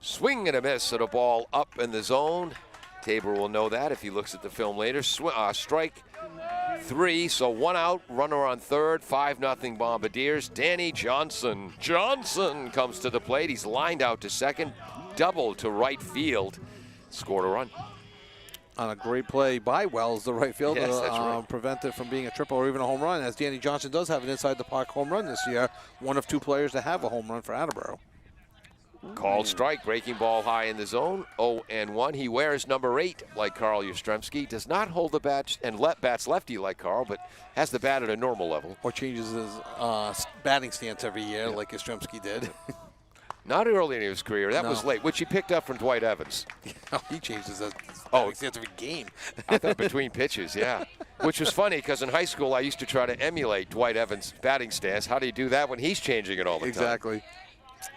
Swing and a miss at a ball up in the zone. Tabor will know that if he looks at the film later. Strike 3, so 1 out, runner on third, 5-0 Bombardiers. Danny Johnson. Johnson comes to the plate. He's lined out to second, double to right field. Scored a run.
On a great play by Wells, the right fielder,
Yes, that's right.
prevent it from being a triple or even a home run, as Danny Johnson does have an inside the park home run this year. One of 2 players to have a home run for Attleboro.
Called strike, breaking ball high in the zone, 0-1. He wears number 8 like Carl Yastrzemski, does not hold the bat and bats lefty like Carl, but has the bat at a normal level.
Or changes his batting stance every year like Yastrzemski did.
Not early in his career, that was late, which he picked up from Dwight Evans.
He changes his batting stance every game.
I thought between pitches, yeah. Which was funny because in high school I used to try to emulate Dwight Evans' batting stance. How do you do that when he's changing it all the time?
Exactly.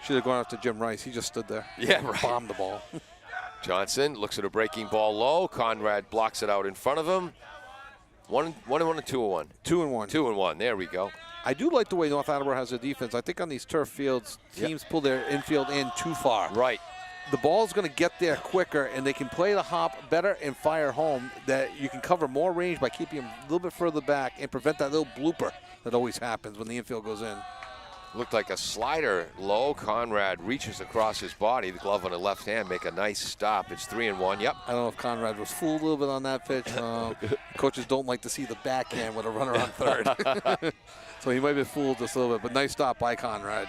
Should have gone after Jim Rice. He just stood there.
Yeah, right.
Bombed the ball.
Johnson looks at a breaking ball low. Conrad blocks it out in front of him. 1-1 and 2-1.
2-1.
2-1. There we go.
I do like the way North Attleboro has their defense. I think on these turf fields, teams pull their infield in too far.
Right.
The ball's going to get there quicker, and they can play the hop better and fire home. That you can cover more range by keeping them a little bit further back and prevent that little blooper that always happens when the infield goes in.
Looked like a slider low. Conrad reaches across his body. The glove on the left hand make a nice stop. It's 3-1. Yep.
I don't know if Conrad was fooled a little bit on that pitch. Coaches don't like to see the backhand with a runner on third. So he might be fooled just a little bit, but nice stop by Conrad.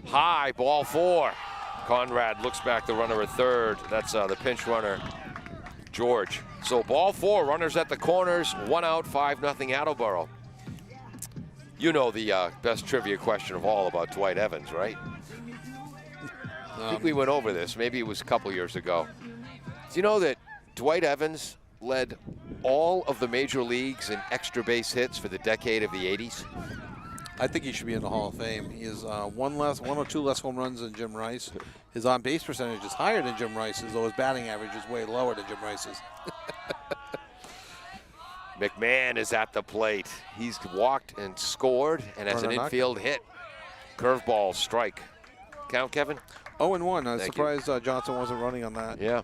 High, ball 4. Conrad looks back the runner at third. That's the pinch runner, George. So ball 4, runners at the corners, 1 out, 5-0 Attleboro. You know the best trivia question of all about Dwight Evans, right? I think we went over this. Maybe it was a couple years ago. Do you know that Dwight Evans led all of the major leagues in extra base hits for the decade of the 80s?
I think he should be in the Hall of Fame. He has one or two less home runs than Jim Rice. His on-base percentage is higher than Jim Rice's, though his batting average is way lower than Jim Rice's.
McMahon is at the plate. He's walked and scored and has an infield hit. Curveball strike. Count, Kevin?
0-1. I'm surprised Johnson wasn't running on that.
Yeah.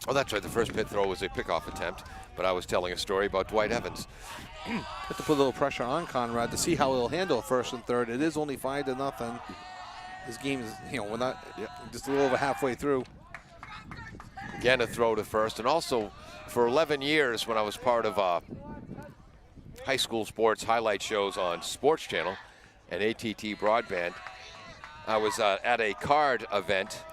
Oh, that's right. The first pit throw was a pickoff attempt, but I was telling a story about Dwight Evans.
Have to put a little pressure on Conrad to see how he'll handle first and third. It is only 5-0. This game is, we're not just a little over halfway through.
Again, a throw to first, and also for 11 years when I was part of high school sports highlight shows on Sports Channel and ATT Broadband, I was at a card event.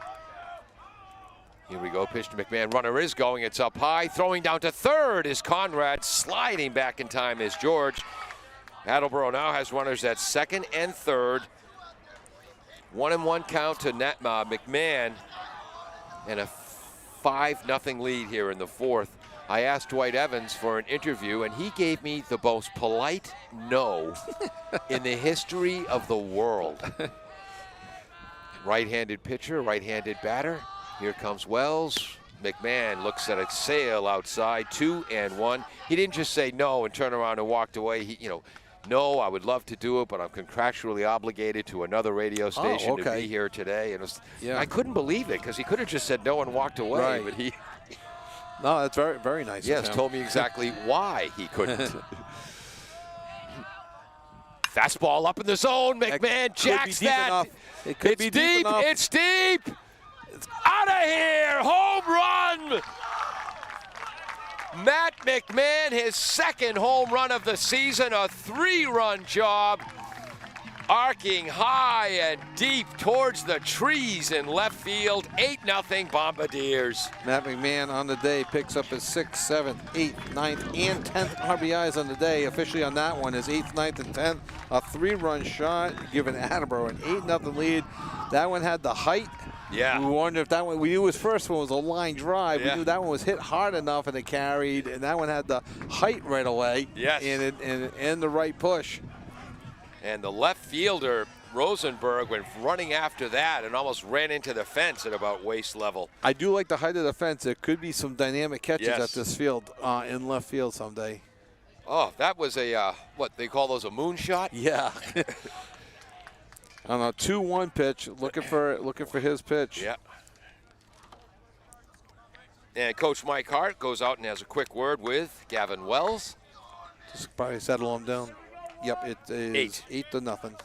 Here we go, pitch to McMahon. Runner is going, it's up high. Throwing down to third is Conrad. Sliding back in time is George. Attleboro now has runners at second and third. 1-1 count to McMahon, and a 5-0 lead here in the fourth. I asked Dwight Evans for an interview, and he gave me the most polite no in the history of the world. Right-handed pitcher, right-handed batter. Here comes Wells. McMahon looks at a sail outside, 2-1. He didn't just say no and turn around and walked away. He, no, I would love to do it, but I'm contractually obligated to another radio station to be here today. And I couldn't believe it because he could have just said no and walked away.
Right.
But he,
no, that's very, very nice.
Yes, told me exactly why he couldn't. Fastball up in the zone. McMahon jacks that.
It could
it's
be
deep.
enough.
It's deep. It's out of here. Home run. Matt McMahon, his second home run of the season, a 3-run job. arcing high and deep towards the trees in left field. 8-0 Bombardiers.
Matt McMahon on the day picks up his 6th, 7th, 8th, 9th, and 10th RBIs on the day. Officially on that one is 8th, 9th, and 10th. A 3-run shot giving Attleboro an 8-0 lead. That one had the height.
Yeah.
We wondered if that one, we knew his first one was a line drive.
Yeah.
We knew that one was hit hard enough and it carried, and that one had the height right away.
Yes.
And the right push.
And the left fielder, Rosenberg, went running after that and almost ran into the fence at about waist level.
I do like the height of the fence. There could be some dynamic catches
Yes.
at this field in left field someday.
Oh, that was a, what, they call those a moonshot?
Yeah. On a 2-1 pitch, looking for his pitch.
Yeah. And Coach Mike Hart goes out and has a quick word with Gavin Wells.
Just probably settle him down. Yep, it is 8-0.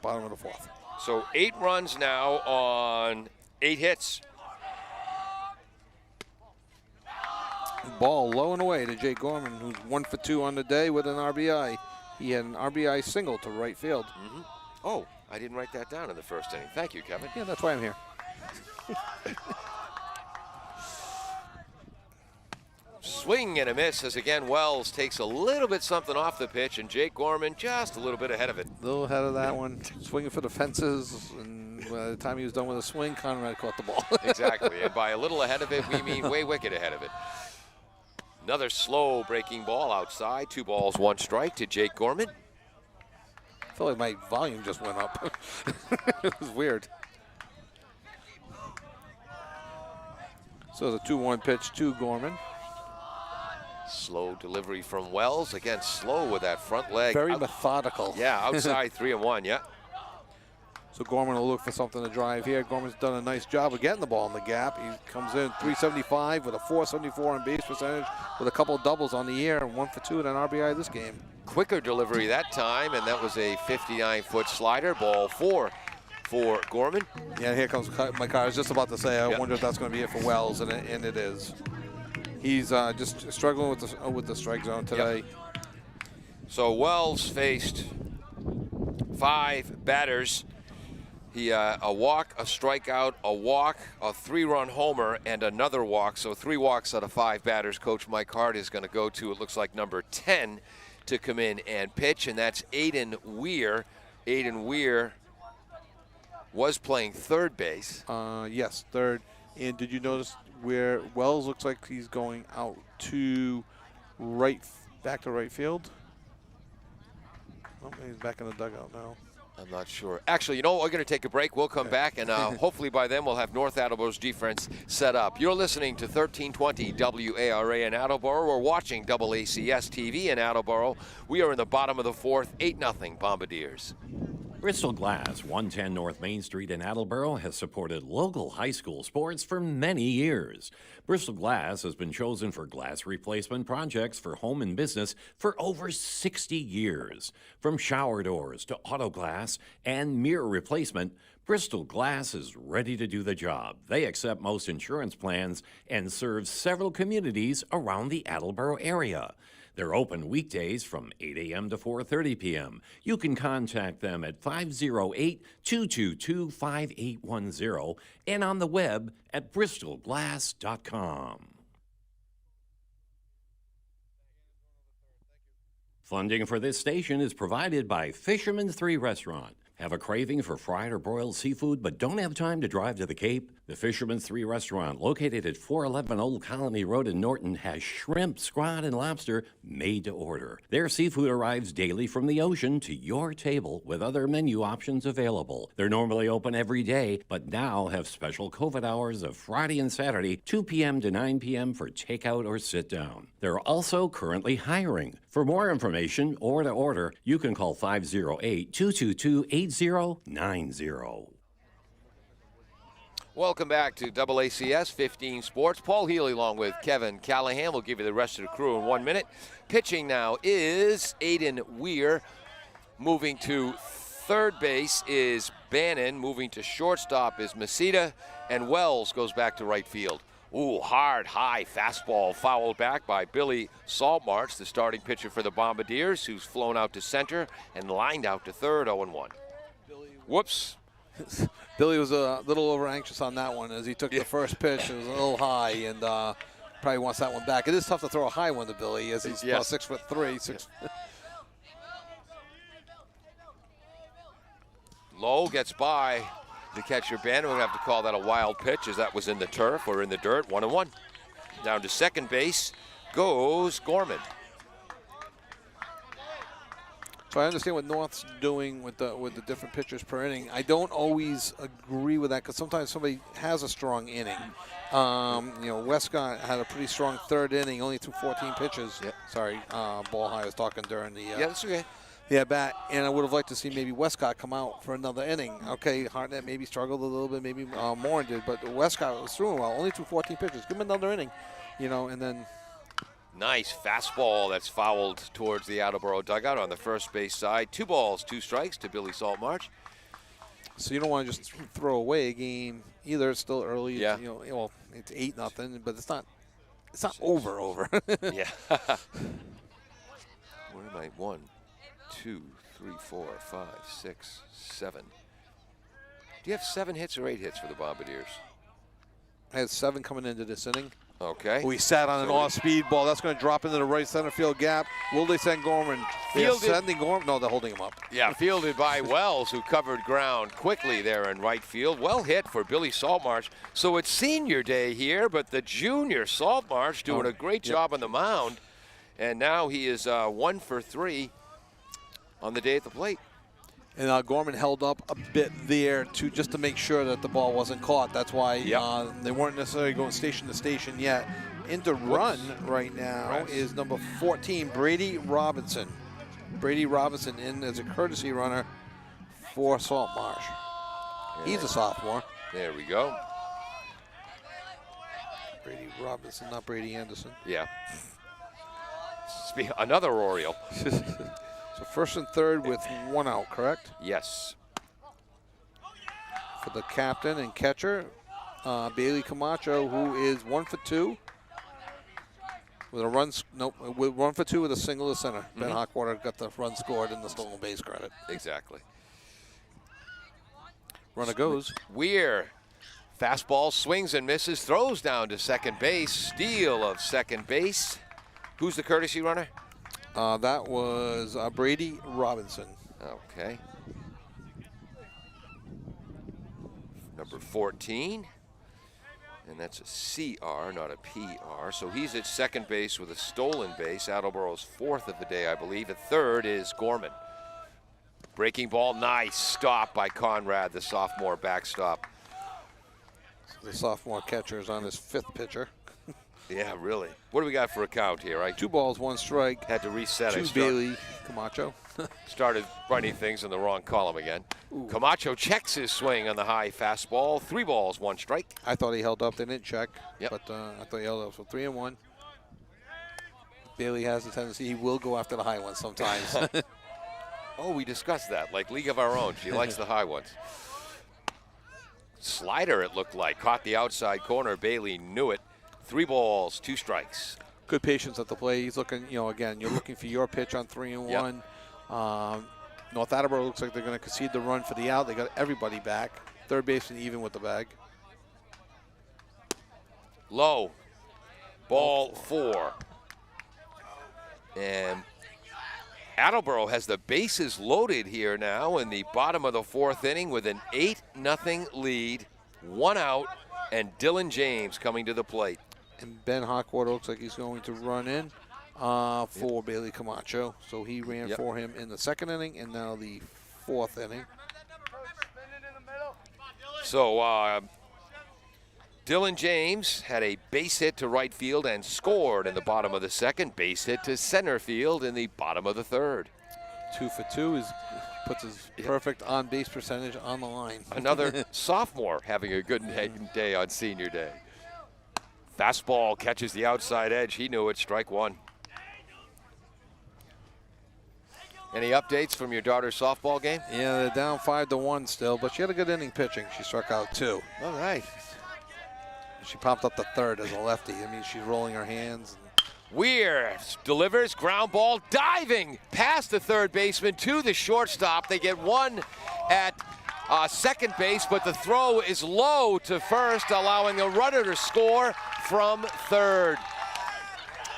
Bottom of the 4th.
So 8 runs now on 8 hits.
Ball low and away to Jake Gorman, who's 1 for 2 on the day with an RBI. He had an RBI single to right field.
Mm-hmm. Oh, I didn't write that down in the first inning. Thank you, Kevin.
Yeah, that's why I'm here.
Swing and a miss as again Wells takes a little bit something off the pitch, and Jake Gorman just a little bit ahead of it.
A little ahead of that one. Swinging for the fences, and by the time he was done with the swing, Conrad caught the ball.
Exactly, and by a little ahead of it, we mean way wicked ahead of it. Another slow breaking ball outside. 2 balls, 1 strike to Jake Gorman.
I feel like my volume just went up. It was weird. So it's a 2-1 pitch to Gorman.
Slow delivery from Wells. Again, slow with that front leg.
Very methodical.
Yeah, outside 3-1, yeah.
So Gorman will look for something to drive here. Gorman's done a nice job of getting the ball in the gap. He comes in 375 with a 474 on base percentage with a couple of doubles on the year and 1 for 2 and an RBI this game.
Quicker delivery that time, and that was a 59-foot slider. Ball 4 for Gorman.
Yeah, here comes my car. I was just about to say, I
Yep.
wonder if that's going to be it for Wells, and it is. He's just struggling with the strike zone today.
Yep. So Wells faced 5 batters. He a walk, a strikeout, a walk, a 3-run homer, and another walk. So 3 walks out of 5 batters. Coach Mike Hart is going to go to, it looks like, number 10 to come in and pitch, and that's Aiden Weir. Aiden Weir was playing third base.
Yes, third. And did you notice where Wells looks like he's going out to back to right field? Oh, he's back in the dugout now.
I'm not sure. Actually, you know what? We're going to take a break. We'll come back, and hopefully by then we'll have North Attleboro's defense set up. You're listening to 1320 WARA in Attleboro. We're watching AACS TV in Attleboro. We are in the bottom of the 4th, 8-0 Bombardiers.
Bristol Glass, 110 North Main Street in Attleboro, has supported local high school sports for many years. Bristol Glass has been chosen for glass replacement projects for home and business for over 60 years. From shower doors to auto glass and mirror replacement, Bristol Glass is ready to do the job. They accept most insurance plans and serve several communities around the Attleboro area. They're open weekdays from 8 a.m. to 4:30 p.m. You can contact them at 508-222-5810 and on the web at bristolglass.com. Funding for this station is provided by Fisherman's 3 Restaurant. Have a craving for fried or broiled seafood but don't have time to drive to the Cape? The Fisherman's 3 Restaurant, located at 411 Old Colony Road in Norton, has shrimp, scrod, and lobster made to order. Their seafood arrives daily from the ocean to your table with other menu options available. They're normally open every day, but now have special COVID hours of Friday and Saturday, 2 p.m. to 9 p.m. for takeout or sit down. They're also currently hiring. For more information or to order, you can call 508-222-8090.
Welcome back to AACS 15 Sports. Paul Healy along with Kevin Callahan. We'll give you the rest of the crew in 1 minute. Pitching now is Aiden Weir. Moving to third base is Bannon. Moving to shortstop is Masita. And Wells goes back to right field. Ooh, hard, high fastball fouled back by Billy Saltmarsh, the starting pitcher for the Bombardiers, who's flown out to center and lined out to third, 0-1. Whoops.
Billy was a little over anxious on that one as he took the first pitch. It was a little high and probably wants that one back. It is tough to throw a high one to Billy as he's about 6'3".
Low gets by the catcher Ben. We're going to have to call that a wild pitch as that was in the turf or in the dirt. 1-1. Down to second base goes Gorman.
So I understand what North's doing with the different pitchers per inning. I don't always agree with that because sometimes somebody has a strong inning. Westcott had a pretty strong third inning, only threw 14 pitches.
Yep.
Sorry, Ball High was talking during the
Yeah, that's okay.
bat, and I would have liked to see maybe Westcott come out for another inning. Okay, Hartnett maybe struggled a little bit, maybe Morin did, but Westcott was throwing well, only threw 14 pitches. Give him another inning, and then.
Nice fastball that's fouled towards the Attleboro dugout on the first base side. 2 balls, 2 strikes to Billy Saltmarsh.
So you don't want to just throw away a game either. It's still early.
Yeah.
It's 8-0, but it's not over.
Yeah. What am I? 1, 2, 3, 4, 5, 6, 7. Do you have 7 hits or 8 hits for the Bombardiers?
I had 7 coming into this inning.
Okay.
We sat on an off-speed ball. That's going to drop into the right center field gap. Will they send Gorman? They're sending Gorman. No, they're holding him up.
Yeah, fielded by Wells, who covered ground quickly there in right field. Well hit for Billy Saltmarsh. So it's senior day here, but the junior Saltmarsh doing a great job on the mound. And now he is 1 for 3 on the day at the plate.
And Gorman held up a bit there just to make sure that the ball wasn't caught. That's why they weren't necessarily going station to station yet. Into run right now is number 14, Brady Robinson. Brady Robinson in as a courtesy runner for Saltmarsh. He's a sophomore.
There we go.
Brady Robinson, not Brady Anderson.
Yeah. Another Oriole.
So first and third with 1 out, correct?
Yes.
For the captain and catcher, Bailey Camacho, who is 1 for 2 with a run. With 1 for 2 with a single to center. Ben Hockwater got the run scored and the stolen base credit.
Exactly.
Runner goes.
Weir. Fastball swings and misses, throws down to second base. Steal of second base. Who's the courtesy runner?
That was Brady Robinson.
Okay. Number 14. And that's a CR, not a PR. So he's at second base with a stolen base. Attleboro's 4th of the day, I believe. At third is Gorman. Breaking ball, nice stop by Conrad, the sophomore backstop.
The sophomore catcher is on his 5th pitcher.
Yeah, really. What do we got for a count here?
2 balls, 1 strike.
Had to reset.
2 Bailey Camacho.
Started running things in the wrong column again. Ooh. Camacho checks his swing on the high fastball. 3 balls, 1 strike.
I thought he held up. They didn't check.
Yep.
But I thought he held up. So 3-1. Bailey has the tendency. He will go after the high ones sometimes.
Oh, we discussed that. Like League of Our Own. She likes the high ones. Slider, it looked like. Caught the outside corner. Bailey knew it. 3 balls, 2 strikes.
Good patience at the plate. He's looking, again, you're looking for your pitch on 3-1. Yep. North Attleboro looks like they're going to concede the run for the out. They got everybody back. Third baseman even with the bag.
Low. Ball 4. And Attleboro has the bases loaded here now in the bottom of the 4th inning with an 8-0 lead. 1 out, and Dylan James coming to the plate.
And Ben Hockwater looks like he's going to run in for Bailey Camacho. So he ran for him in the 2nd inning and now the 4th inning.
So Dylan James had a base hit to right field and scored in the bottom of the 2nd. Base hit to center field in the bottom of the 3rd.
2 for 2 puts his perfect on-base percentage on the line.
Another sophomore having a good day on senior day. Fastball catches the outside edge. He knew it. Strike 1. Any updates from your daughter's softball game?
Yeah, they're down 5-1 still, but she had a good inning pitching. She struck out 2.
All right.
She popped up the third as a lefty. I mean, she's rolling her hands.
Weir delivers, ground ball, diving past the third baseman to the shortstop. They get one at second base, but the throw is low to first, allowing a runner to score from third.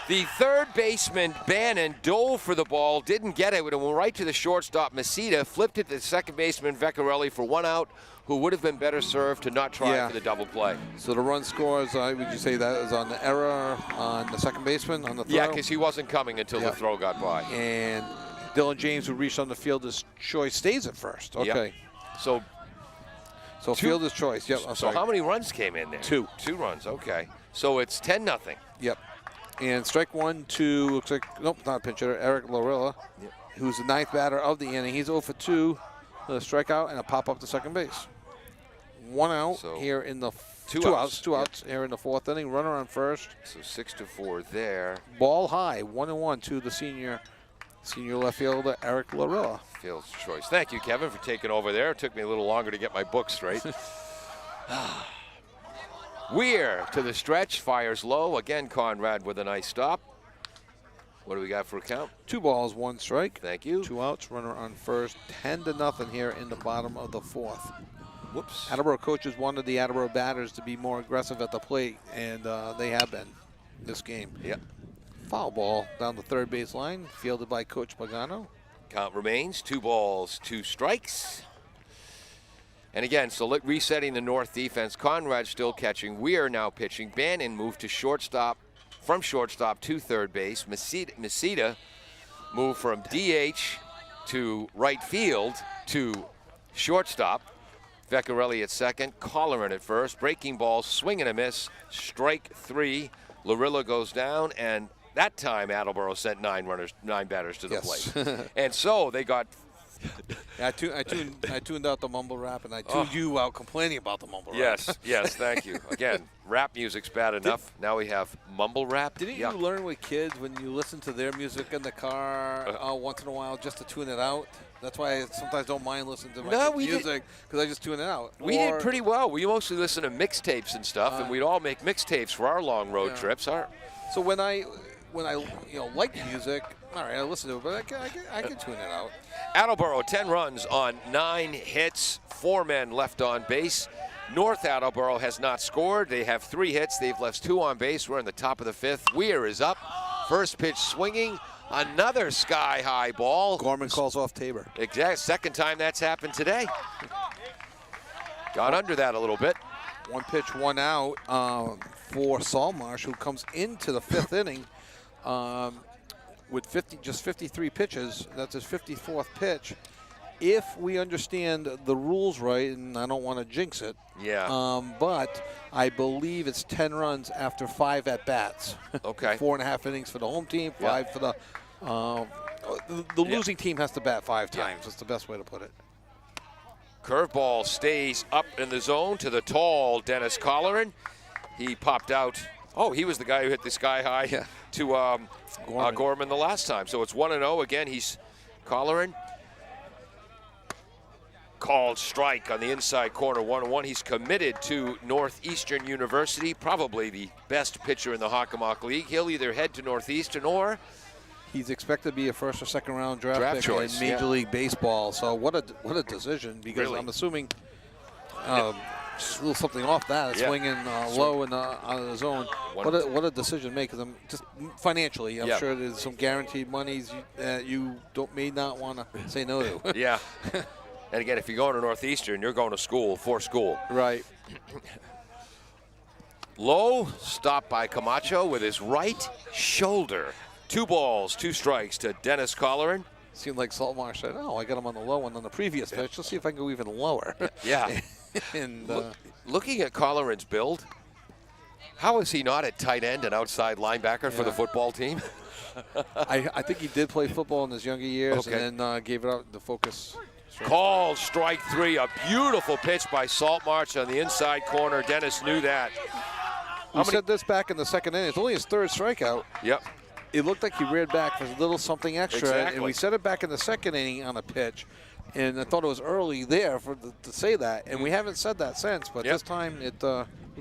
The third baseman, Bannon, dove for the ball, didn't get it, and went right to the shortstop, Masita, flipped it to the second baseman, Vecchiarelli, for one out, who would have been better served to not try for the double play.
So the run scores, would you say that is on the error on the second baseman, on the throw?
Yeah, because he wasn't coming until the throw got by.
And Dylan James, who reached on the fielder's choice, stays at first. Okay.
Yep. So
fielder's choice. Yep.
So how many runs came in there?
2.
2 runs. Okay. So it's 10-0.
Yep. And strike 1 to, looks like, nope, not a pinch hitter, Eric Lorilla, who's the 9th batter of the inning. He's 0 for 2 with a strikeout and a pop up to second base. 1 out here in the two outs here in the 4th inning. Runner on first.
So 6-4 there.
Ball high, 1-1 to the senior left fielder Eric Lorilla.
Field's choice. Thank you, Kevin, for taking over there. It took me a little longer to get my book straight. Weir to the stretch, fires low. Again, Conrad with a nice stop. What do we got for a count?
2 balls, 1 strike.
Thank you.
2 outs, runner on first. 10-0 here in the bottom of the 4th.
Whoops.
Attleboro coaches wanted the Attleboro batters to be more aggressive at the plate, and they have been this game.
Yep.
Foul ball down the third base line, fielded by Coach Pagano.
Count remains 2 balls, 2 strikes. And again, so resetting the North defense. Conrad still catching. Weir now pitching. Bannon moved to shortstop, from shortstop to third base. Masita moved from DH to right field to shortstop. Vecchiarelli at second, Colleran at first. Breaking ball, swing and a miss. Strike 3. Lorilla goes down, and that time Attleboro sent 9 batters to the plate. And so they got.
I tuned out the mumble rap, and I tuned you out complaining about the mumble rap.
Yes, thank you. Again, rap music's bad enough. Now we have mumble rap.
Didn't you learn with kids when you listen to their music in the car once in a while just to tune it out? That's why I sometimes don't mind listening to my music, because I just tune it out.
We did pretty well. We mostly listen to mixtapes and stuff, and we'd all make mixtapes for our long road trips.
So when I like the music, all right, I listen to it, but I can tune it out.
Attleboro, 10 runs on 9 hits, 4 men left on base. North Attleboro has not scored. They have 3 hits. They've left 2 on base. We're in the top of the 5th. Weir is up. First pitch swinging. Another sky-high ball.
Gorman calls off Tabor.
Exactly. Second time that's happened today. Got under that a little bit.
1 pitch, 1 out for Saltmarsh, who comes into the 5th inning with 53 pitches. That's his 54th pitch. If we understand the rules right, and I don't want to jinx it, but I believe it's 10 runs after 5 at-bats.
Okay.
4.5 innings for the home team, 5 for the losing team has to bat 5 times. That's the best way to put it.
Curveball stays up in the zone to the tall Dennis Colleran. He popped out. Oh, he was the guy who hit the sky high to Gorman the last time. So it's 1-0. Again, he's Colleran. Called strike on the inside corner, 1-1. He's committed to Northeastern University, probably the best pitcher in the Hockomock League. He'll either head to Northeastern or
he's expected to be a 1st or 2nd round draft pick
choice
in Major League Baseball. So what a decision, because I'm assuming a little something off that, swinging low in out of the zone. What a decision to make, because I'm just financially, I'm sure there's some guaranteed monies that you may not want to say no to.
And again, if you're going to Northeastern, you're going to school, for school.
Right.
Low, stopped by Camacho with his right shoulder. 2 balls, 2 strikes to Dennis Colleran.
Seemed like Saltmarsh said, I got him on the low one on the previous pitch. Let's see if I can go even lower. And
looking at Colleran's build, how is he not at tight end and outside linebacker for the football team?
I think he did play football in his younger years and then gave it up to focus.
Called strike 3, a beautiful pitch by Saltmarsh on the inside corner. Dennis knew that.
We said this back in the 2nd inning. It's only his 3rd strikeout.
Yep.
It looked like he reared back for a little something extra.
Exactly.
And we said it back in the 2nd inning on a pitch And I thought it was early there to say that, and we haven't said that since. But
Yep.
this time it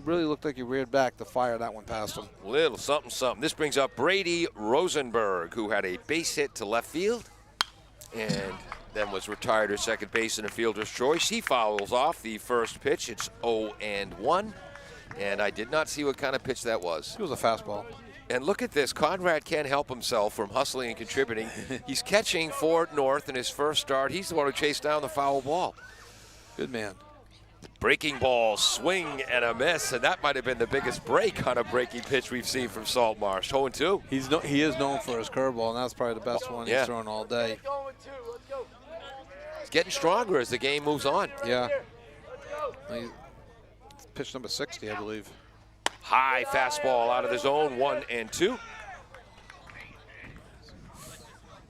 really looked like he reared back to fire that one past him.
Little something, something. This brings up Brady Rosenberg, who had a base hit to left field and then was retired at second base in a fielder's choice. He fouls off the first pitch. It's 0-1. And I did not see what kind of pitch that was.
It was a fastball.
And look at this. Conrad can't help himself from hustling and contributing. He's catching for North in his first start. He's the one who chased down the foul ball.
Good man.
Breaking ball, swing and a miss, and that might have been the biggest break on a breaking pitch we've seen from Saltmarsh. 0-2.
He is known for his curveball, and that's probably the best one he's thrown all day.
It's getting stronger as the game moves on.
Yeah. Pitch number 60, I believe.
High fastball out of the zone, 1-2.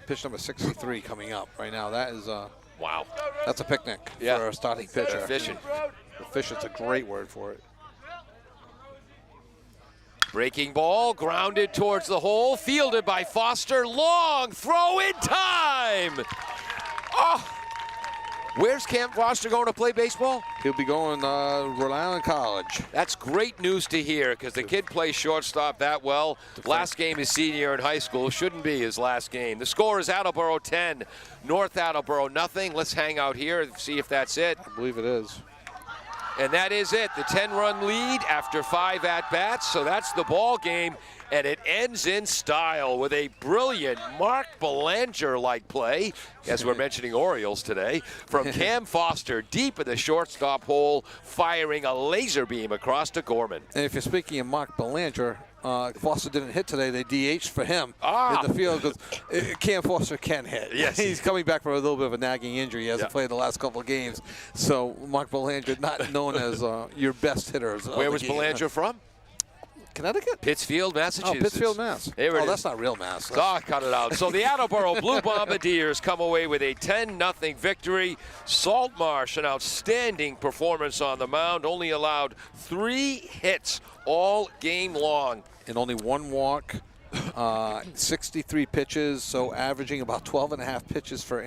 Pitch number 63 coming up right now. That is
Wow.
that's a picnic for a starting pitcher.
Efficient.
Efficient's a great word for it.
Breaking ball, grounded towards the hole, fielded by Foster. Long throw in time. Oh, where's Cam Foster going to play baseball?
He'll be going Rhode Island College.
That's great news to hear because the kid plays shortstop that well. Last game his senior year in high school. Shouldn't be his last game. The score is Attleboro 10, North Attleboro nothing. Let's hang out here and see if that's it.
I believe it is.
And that is it. The 10-run lead after 5 at-bats. So that's the ball game. And it ends in style with a brilliant Mark Belanger-like play, as we're mentioning Orioles today, from Cam Foster deep in the shortstop hole, firing a laser beam across to Gorman.
And if you're speaking of Mark Belanger, Foster didn't hit today. They DH'd for him
Ah.
in the field because Cam Foster can hit.
Yes.
He's coming back from a little bit of a nagging injury. He hasn't played the last couple of games. So Mark Belanger, not known as your best hitter.
Where was Belanger from?
Connecticut?
Pittsfield,
Oh,
Massachusetts.
Pittsfield, Mass.
There it is.
That's not real Mass.
Oh, cut it out. So the Attleboro Blue Bombardiers come away with a 10-0 victory. Saltmarsh, an outstanding performance on the mound, only allowed 3 hits all game long.
And only 1 walk, 63 pitches, so averaging about 12.5 pitches for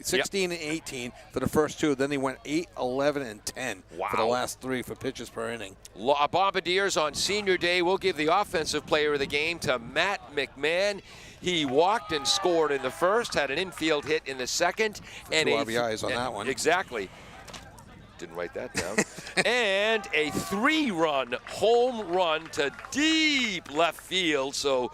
16 and 18 for the first 2. Then he went 8, 11, and 10 for the last 3 for pitches per inning.
Bombardiers on senior day will give the offensive player of the game to Matt McMahon. He walked and scored in the first, had an infield hit in the second. And
2 RBIs on that one.
Exactly. Didn't write that down. And a 3-run home run to deep left field. So,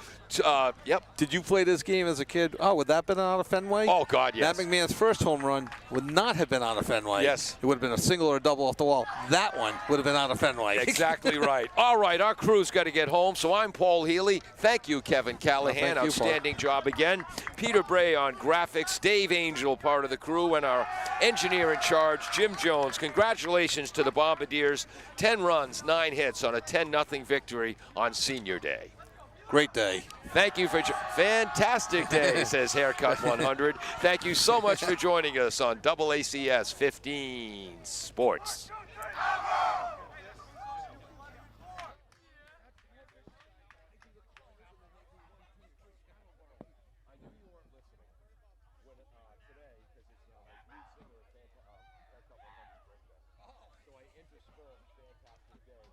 yep.
Did you play this game as a kid? Oh, would that have been out of Fenway?
Oh, God, yes.
Matt McMahon's first home run would not have been out of Fenway.
Yes.
It would have been a single or a double off the wall. That one would have been out of Fenway.
Exactly right. All right, our crew's got to get home, so I'm Paul Healy. Thank you, Kevin Callahan.
Thank you,
Outstanding job again. Peter Bray on graphics, Dave Angel, part of the crew, and our engineer in charge, Jim Jones. Congratulations to the Bombardiers. 10 runs, 9 hits on a 10-0 victory on Senior Day.
Great day.
Thank you for fantastic day, says Haircut 100. Thank you so much for joining us on AACS 15 Sports. So I interspersed fantastic day.